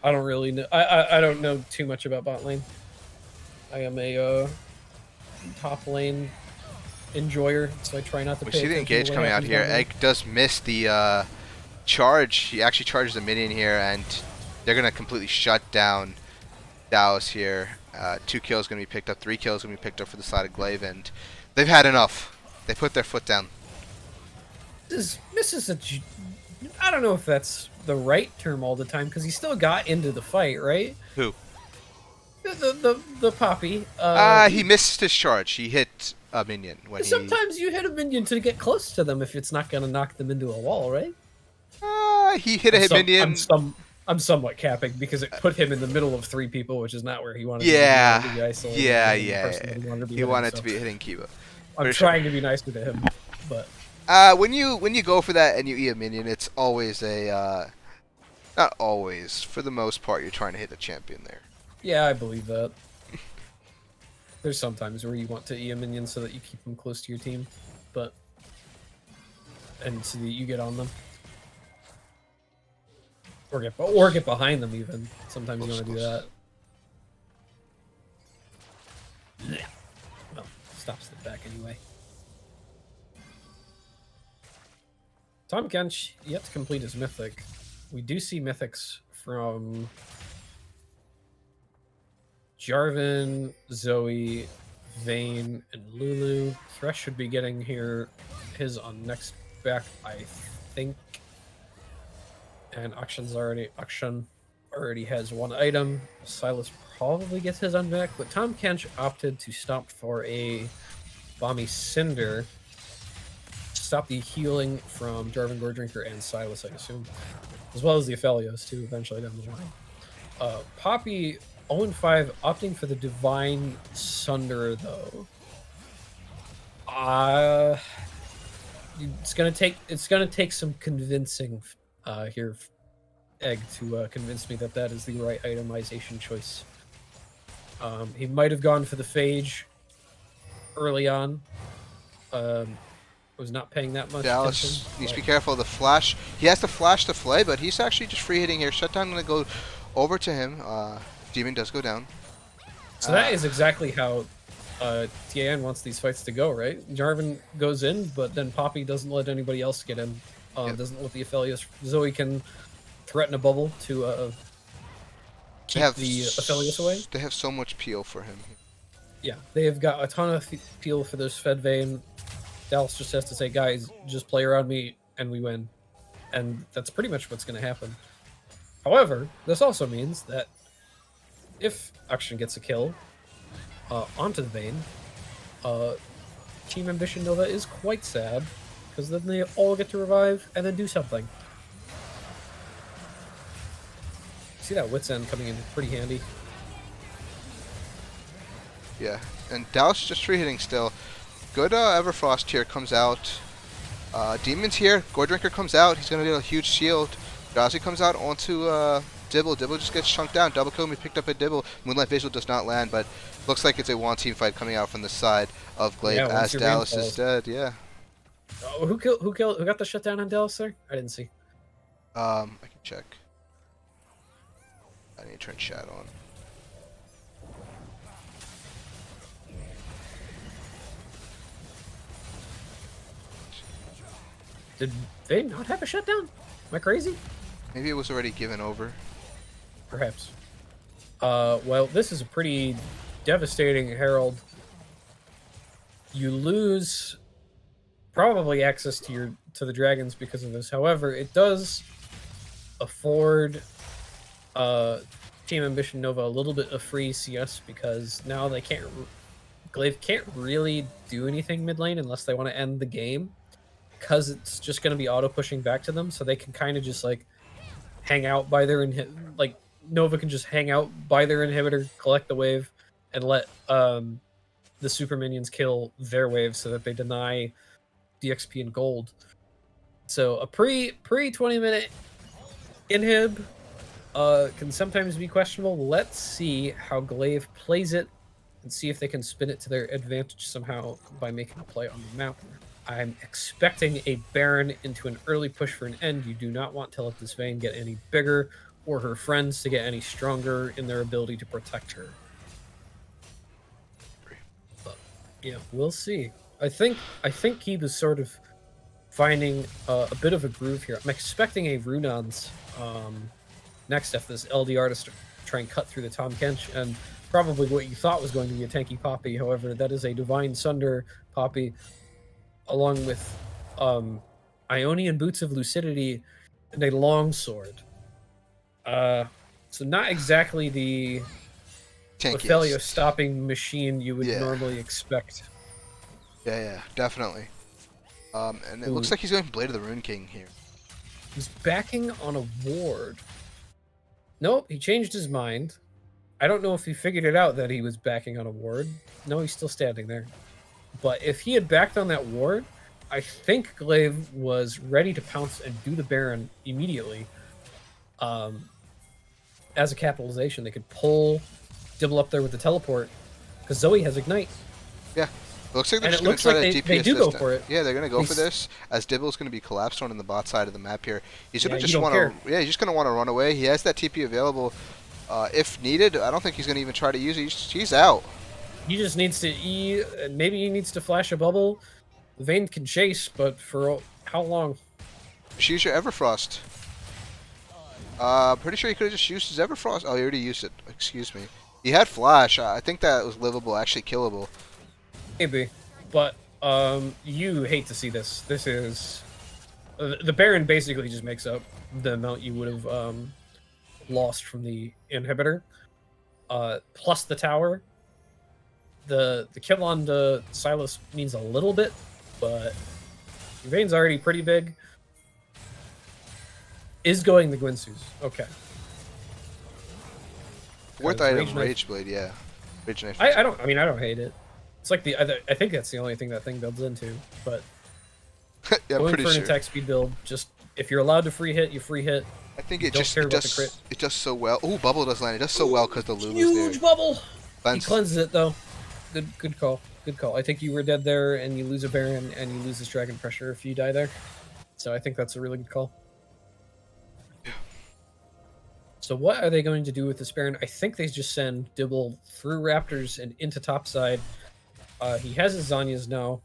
I don't really know. I don't know too much about bot lane. I am a top lane enjoyer, so I try not to. We pay see the attention engage to what coming out happens here. down there. Egg does miss the charge. He actually charges the minion here, and they're gonna completely shut down Dallas here. 2 kills gonna be picked up. 3 kills gonna be picked up for the side of Glaive, and they've had enough. They put their foot down. This is I don't know if that's the right term all the time because he still got into the fight, right? Who? The Poppy. He missed his charge. He hit a minion when sometimes you hit a minion to get close to them if it's not going to knock them into a wall, right? He hit a minion. I'm somewhat capping because it put him in the middle of 3 people, which is not where he wanted Yeah. to be. Isolated. Yeah. He wanted to be hitting Kiba. I'm trying to be nicer to him, but when you go for that and you eat a minion, it's always a not always. For the most part, you're trying to hit a champion there. yeah, I believe that. There's sometimes where you want to E a minion so that you keep them close to your team, but and so that you get on them. Or get behind them even. Sometimes you want to do that. Well, stops the back anyway. Tom Kench yet to complete his mythic. We do see mythics from Jarvan, Zoe, Vayne, and Lulu. Thresh should be getting his on next back, I think. And Akshan already has one item. Silas probably gets his on back, but Tom Kench opted to stop for a Bomby Cinder. Stop the healing from Jarvan Goredrinker and Silas, I assume. As well as the Aphelios, too, eventually down the line. Poppy 0-5, opting for the Divine Sunder, though. It's gonna take some convincing here, Egg, to convince me that is the right itemization choice. He might have gone for the Phage early on. Was not paying that much Dallas attention. needs to be careful of the flash. He has to flash to flay, but he's actually just free hitting here. Shutdown going to go over to him. Demon does go down. So that is exactly how TAN wants these fights to go, right? Jarvan goes in, but then Poppy doesn't let anybody else get in. Doesn't let the Aphelios. Zoe can threaten a bubble to keep the Aphelios away. They have so much peel for him. Yeah, they have got a ton of peel for this Fed Vayne. Dallas just has to say, guys, just play around me and we win. And that's pretty much what's going to happen. However, this also means that if Akshan gets a kill onto the Vayne, Team Ambition Nova is quite sad, because then they all get to revive and then do something. See that Wit's End coming in pretty handy. Yeah, and Dallas just free hitting still. Good Everfrost here comes out. Demon's here. Goredrinker comes out. He's going to get a huge shield. Drowsy comes out onto Dibble. Dibble just gets chunked down. Double kill. We picked up a Dibble. Moonlight Visual does not land, but looks like it's a one-team fight coming out from the side of Glaive as Dallas is dead. Yeah. Oh, who got the shutdown on Dallas there? I didn't see. I can check. I need to turn chat on. Did they not have a shutdown? Am I crazy? Maybe it was already given over. Perhaps. Well, this is a pretty devastating Herald. You lose probably access to the dragons because of this. However, it does afford Team Ambition Nova a little bit of free CS, because now they can't. Glaive can't really do anything mid lane unless they want to end the game, because it's just going to be auto pushing back to them. So they can kind of just like hang out by their Nova can just hang out by their inhibitor, collect the wave, and let the super minions kill their wave so that they deny the XP and gold. So a pre 20-minute inhib can sometimes be questionable. Let's see how Glaive plays it and see if they can spin it to their advantage somehow by making a play on the map. I'm expecting a Baron into an early push for an end. You do not want to let this Vayne get any bigger, or her friends to get any stronger in their ability to protect her. But, yeah, we'll see. I think he was sort of finding a bit of a groove here. I'm expecting a Runon's next after this LDR to try and cut through the Tom Kench, and probably what you thought was going to be a tanky Poppy. However, that is a Divine Sunder Poppy, along with Ionian Boots of Lucidity and a Longsword. So not exactly the Ophelia stopping machine you would normally expect. Yeah, definitely. And it looks like he's going Blade of the Rune King here. He's backing on a ward. Nope, he changed his mind. I don't know if he figured it out that he was backing on a ward. No, he's still standing there. But if he had backed on that ward, I think Glaive was ready to pounce and do the Baron immediately. As a capitalization, they could pull Dibble up there with the teleport, because Zoe has Ignite. Yeah. It looks like they're And just it going to looks try like to they DPS do this go down. for it. Yeah, they're going to go They for this, as Dibble's going to be collapsed on in the bot side of the map here. He's going Yeah, to you just don't want care. to, yeah, he's just going to want to run away. He has that TP available. If needed, I don't think he's going to even try to use it. He's out. He just needs to E. Maybe he needs to flash a bubble. Vayne can chase, but for how long? Just use your Everfrost. Pretty sure he could have just used his Everfrost. Oh, he already used it. Excuse me. He had Flash. I think that was livable, actually killable. Maybe, but you hate to see this. This is the Baron basically just makes up the amount you would have lost from the inhibitor, plus the tower. The kill on the Silas means a little bit, but Vayne's already pretty big. Is going the Gwynsu's. Okay. Fourth item, Rage Blade, yeah. Rage Knife. I don't. I mean, I don't hate it. It's like I think that's the only thing that thing builds into. But yeah, I'm going pretty for an sure. attack speed build, just if you're allowed to free hit, you free hit. I think You it don't just care it about the crit. does so well. Ooh, bubble does land. It does so well because the Lulu's Huge there. bubble. Cleanse. He cleanses it though. Good call. Good call. I think you were dead there, and you lose a Baron, and you lose this Dragon Pressure if you die there. So I think that's a really good call. So what are they going to do with this Baron? I think they just send Dibble through Raptors and into topside. He has his Zanyas now.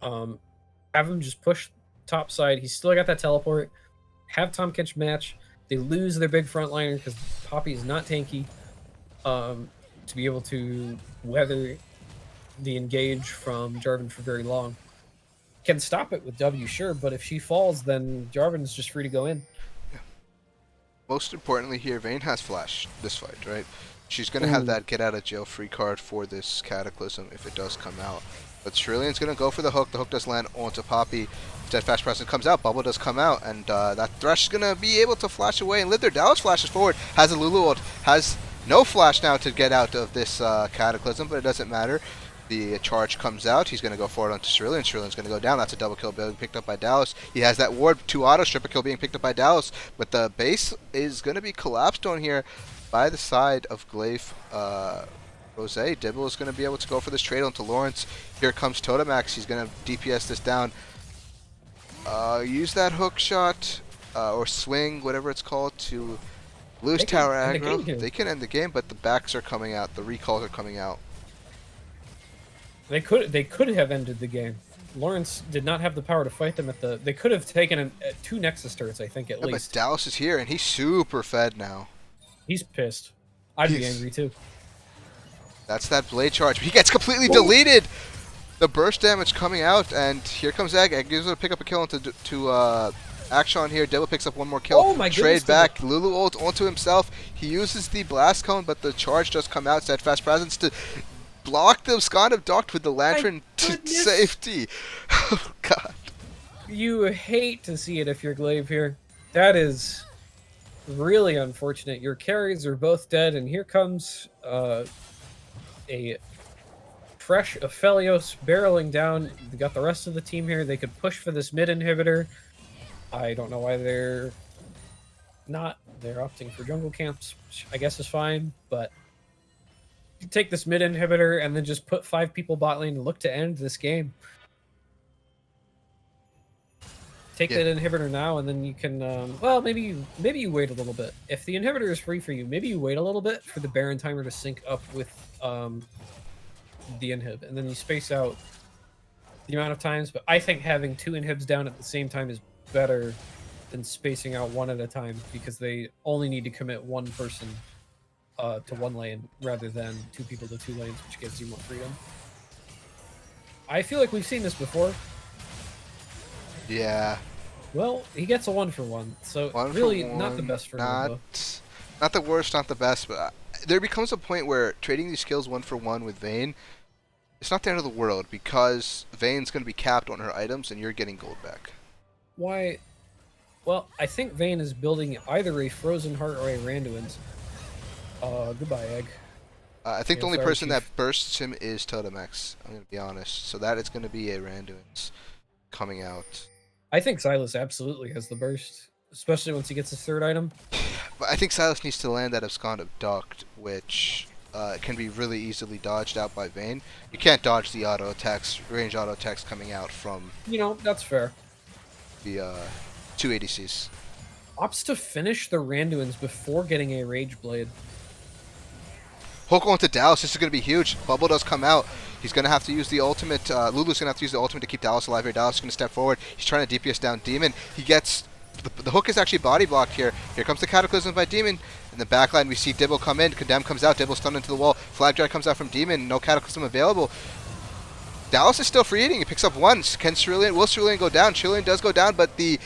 Have him just push topside. He's still got that teleport. Have Tom catch match. They lose their big frontliner because Poppy is not tanky. To be able to weather the engage from Jarvan for very long. Can stop it with W, sure, but if she falls, then Jarvan's just free to go in. Most importantly here, Vayne has Flash this fight, right? She's going to have that get out of jail free card for this Cataclysm if it does come out. But Cerulean's going to go for the hook. The hook does land onto Poppy. Steadfast Presence comes out. Bubble does come out. And that Thresh is going to be able to flash away and live there. Dallas flashes forward. Has a Lulu ult. Has no flash now to get out of this Cataclysm, but it doesn't matter. The charge comes out. He's going to go forward onto Cerulean. Cerulean's going to go down. That's a double kill being picked up by Dallas. He has that ward, 2 auto, stripper kill being picked up by Dallas. But the base is going to be collapsed on here by the side of Glaive. Rose. Dibble is going to be able to go for this trade onto Lawrence. Here comes Totemax. He's going to DPS this down. Use that hook shot or swing, whatever it's called, to lose tower aggro. They can end the game, but the backs are coming out. The recalls are coming out. They could have ended the game. Lawrence did not have the power to fight them at the. They could have taken 2 Nexus turrets, I think, at least. But Dallas is here, and he's super fed now. He's pissed. I'd be angry too. That's that blade charge. He gets completely deleted. The burst damage coming out, and here comes Egg. Egg gives it to pick up a kill into Action here. Devil picks up one more kill. Oh my goodness. Trade back. Lulu ult onto himself. He uses the blast cone, but the charge does come out. Steadfast Presence to block the Scott of Docked with the lantern to safety. Oh god. You hate to see it if you're Glaive here. That is really unfortunate. Your carries are both dead, and here comes a fresh Aphelios barreling down. They got the rest of the team here. They could push for this mid inhibitor. I don't know why they're not. They're opting for jungle camps, which I guess is fine, but you take this mid inhibitor and then just put 5 people bot lane and look to end this game. Take that inhibitor now, and then you can. Well, maybe you wait a little bit. If the inhibitor is free for you, maybe you wait a little bit for the Baron timer to sync up with the inhib, and then you space out the amount of times. But I think having 2 inhibs down at the same time is better than spacing out 1 at a time, because they only need to commit 1 person to 1 lane rather than 2 people to 2 lanes, which gives you more freedom. I feel like we've seen this before. Yeah. Well, he gets a 1-for-1, so really not the best for Nova. Not the worst, not the best, but there becomes a point where trading these skills 1-for-1 with Vayne, it's not the end of the world, because Vayne's going to be capped on her items and you're getting gold back. Why? Well, I think Vayne is building either a Frozen Heart or a Randuin's. Goodbye, Egg. I think the only person that bursts him is Totemax, I'm going to be honest. So that is going to be a Randuin's coming out. I think Silas absolutely has the burst, especially once he gets his 3rd item. But I think Silas needs to land that Abscond of Duct, which can be really easily dodged out by Vayne. You can't dodge the auto attacks, range auto attacks coming out from That's fair. the two ADCs. Opts to finish the Randuins before getting a Rage Blade. Hook onto Dallas. This is going to be huge. Bubble does come out. He's going to have to use the ultimate. Lulu's going to have to use the ultimate to keep Dallas alive here. Dallas is going to step forward. He's trying to DPS down Demon. He gets... The hook is actually body blocked here. Here comes the Cataclysm by Demon. In the backline, we see Dibble come in. Condemn comes out. Dibble stunned into the wall. Flag Drive comes out from Demon. No Cataclysm available. Dallas is still free hitting. He picks up one. Will Cerulean go down? Cerulean does go down, but the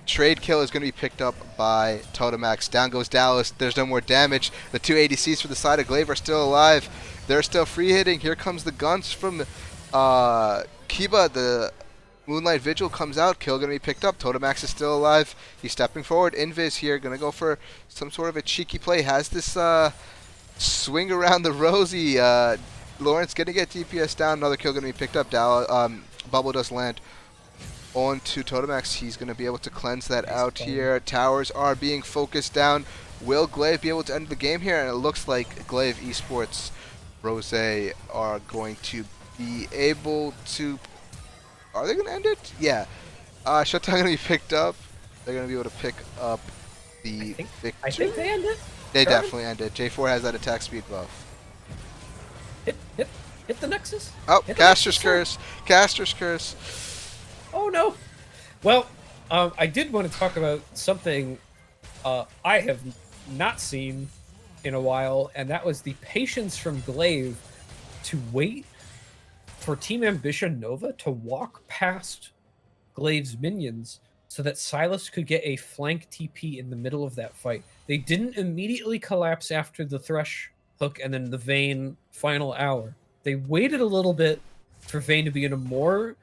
trade kill is going to be picked up by Totemax. Down goes Dallas. There's no more damage. The two ADCs for the side of Glaive are still alive. They're still free hitting. Here comes the guns from Kiba. The Moonlight Vigil comes out. Kill going to be picked up. Totemax is still alive. He's stepping forward. Invis here. Going to go for some sort of a cheeky play. Has this swing around the Rosie. Lawrence going to get DPS down. Another kill going to be picked up. Bubble does land onto Totemax. He's going to be able to cleanse that out here. Towers are being focused down. Will Glaive be able to end the game here? And it looks like Glaive Esports Rose are going to be able to... Are they going to end it? Yeah. Shutdown going to be picked up. They're going to be able to pick up the victory. I think they ended. They definitely ended. J4 has that attack speed buff. Hit the Nexus. Oh, Hit Caster's the Curse. Caster's Curse. Oh no. Well, I did want to talk about something I have not seen in a while, and that was the patience from Glaive to wait for Team Ambition Nova to walk past Glaive's minions so that Silas could get a flank TP in the middle of that fight. They didn't immediately collapse after the Thresh hook and then the Vayne final hour. They waited a little bit for Vayne to be in a more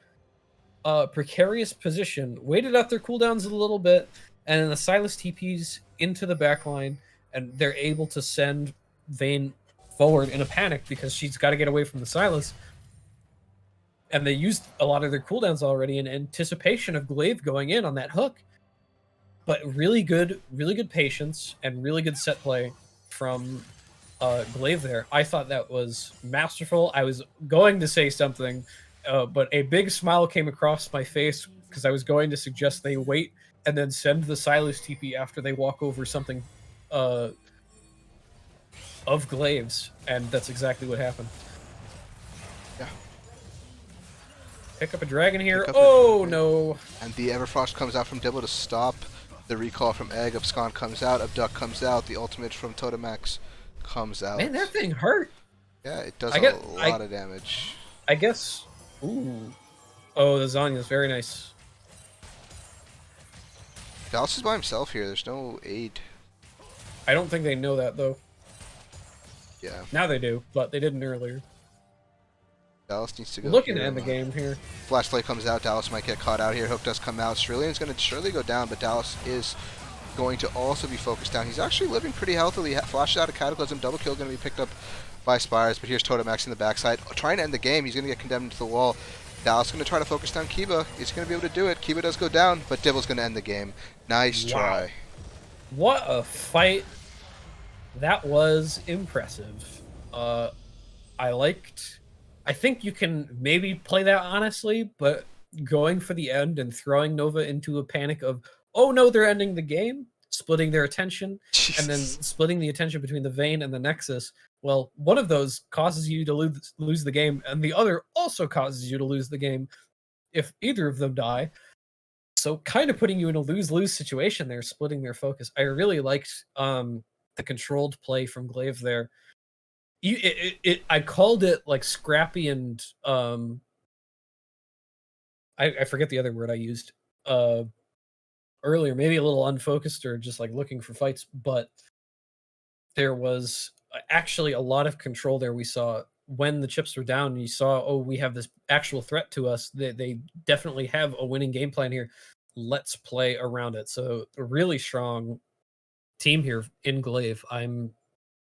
precarious position, waited out their cooldowns a little bit, and then the Silas TPs into the backline, and they're able to send Vayne forward in a panic because she's got to get away from the Silas. And they used a lot of their cooldowns already in anticipation of Glaive going in on that hook. But really good patience and really good set play from Glaive there. I thought that was masterful. I was going to say something, but a big smile came across my face because I was going to suggest they wait and then send the Silas TP after they walk over something of Glaive's, and that's exactly what happened. Yeah. Pick up a dragon here. Oh, no. And the Everfrost comes out from Dibble to stop the recall from Egg. Abscond comes out. Abduct comes out. The ultimate from Totemax comes out. Man, that thing hurt. Yeah, it does a lot of damage. I guess. Ooh. Oh, the Zanya's very nice. Dallas is by himself here. There's no aid. I don't think they know that, though. Yeah. Now they do, but they didn't earlier. Dallas needs to go. Looking to end the game here. Flashlight comes out. Dallas might get caught out here. Hook does come out. Cerulean's going to surely go down, but Dallas is going to also be focused down. He's actually living pretty healthily. Flashes out a Cataclysm. Double kill going to be picked up by Spires, but here's Totemax in the backside. Trying to end the game. He's going to get condemned to the wall. Dallas going to try to focus down Kiba. He's going to be able to do it. Kiba does go down, but Dibble's going to end the game. Nice try. What a fight. That was impressive. I think you can maybe play that honestly, but going for the end and throwing Nova into a panic of, oh no, they're ending the game, splitting their attention, Jesus. and then splitting the attention between the Vayne and the Nexus. Well, one of those causes you to lose the game, and the other also causes you to lose the game if either of them die. So kind of putting you in a lose-lose situation there, splitting their focus. I really liked the controlled play from Glaive there. I called it like scrappy and I forget the other word I used earlier, maybe a little unfocused or just like looking for fights, but there was actually a lot of control there. We saw when the chips were down and you saw, oh, we have this actual threat to us. They definitely have a winning game plan here. Let's play around it. So a really strong team here in Glaive. I'm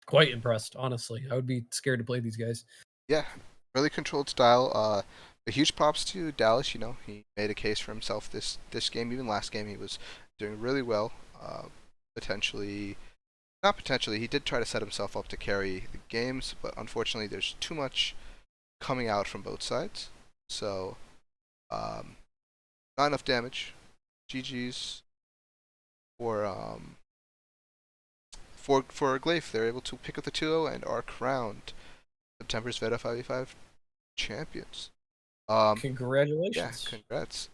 quite impressed, honestly. I would be scared to play these guys. Yeah, really controlled style. A huge props to Dallas. You know, he made a case for himself this game. Even last game, he was doing really well. Potentially Not potentially. He did try to set himself up to carry the games, but unfortunately, there's too much coming out from both sides. So, not enough damage. GG's for for Glaive. They're able to pick up the 2-0 and are crowned September's Vhetta 5v5 champions. Yeah, Congratulations. congrats.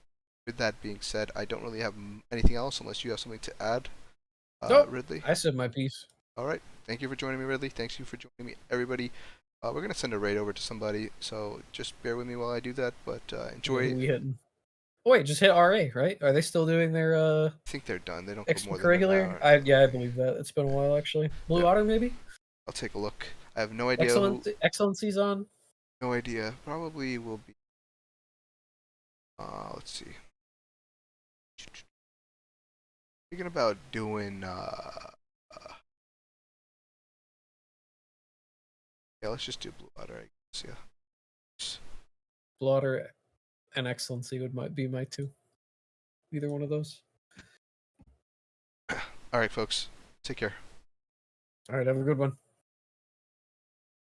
With that being said, I don't really have anything else unless you have something to add, Nope. Ridley. I said my piece. All right. Thank you for joining me, Ridley. Thanks you for joining me, everybody. We're gonna send a raid over to somebody, so just bear with me while I do that. But Who enjoy. we hitting? Oh, wait, just hit RA, right? Are they still doing their I think they're done. They don't go more than an extracurricular? hour. Yeah, I believe that. It's been a while actually. Blue Yeah, Otter maybe? I'll take a look. I have no idea who. Excellent Excellency's on. No idea. Probably will be. Let's see. Thinking about doing. Yeah, let's just do Blue Otter. I guess. Yeah. Blue Otter and Excellency might be my two. Either one of those. All right, folks. Take care. All right, have a good one.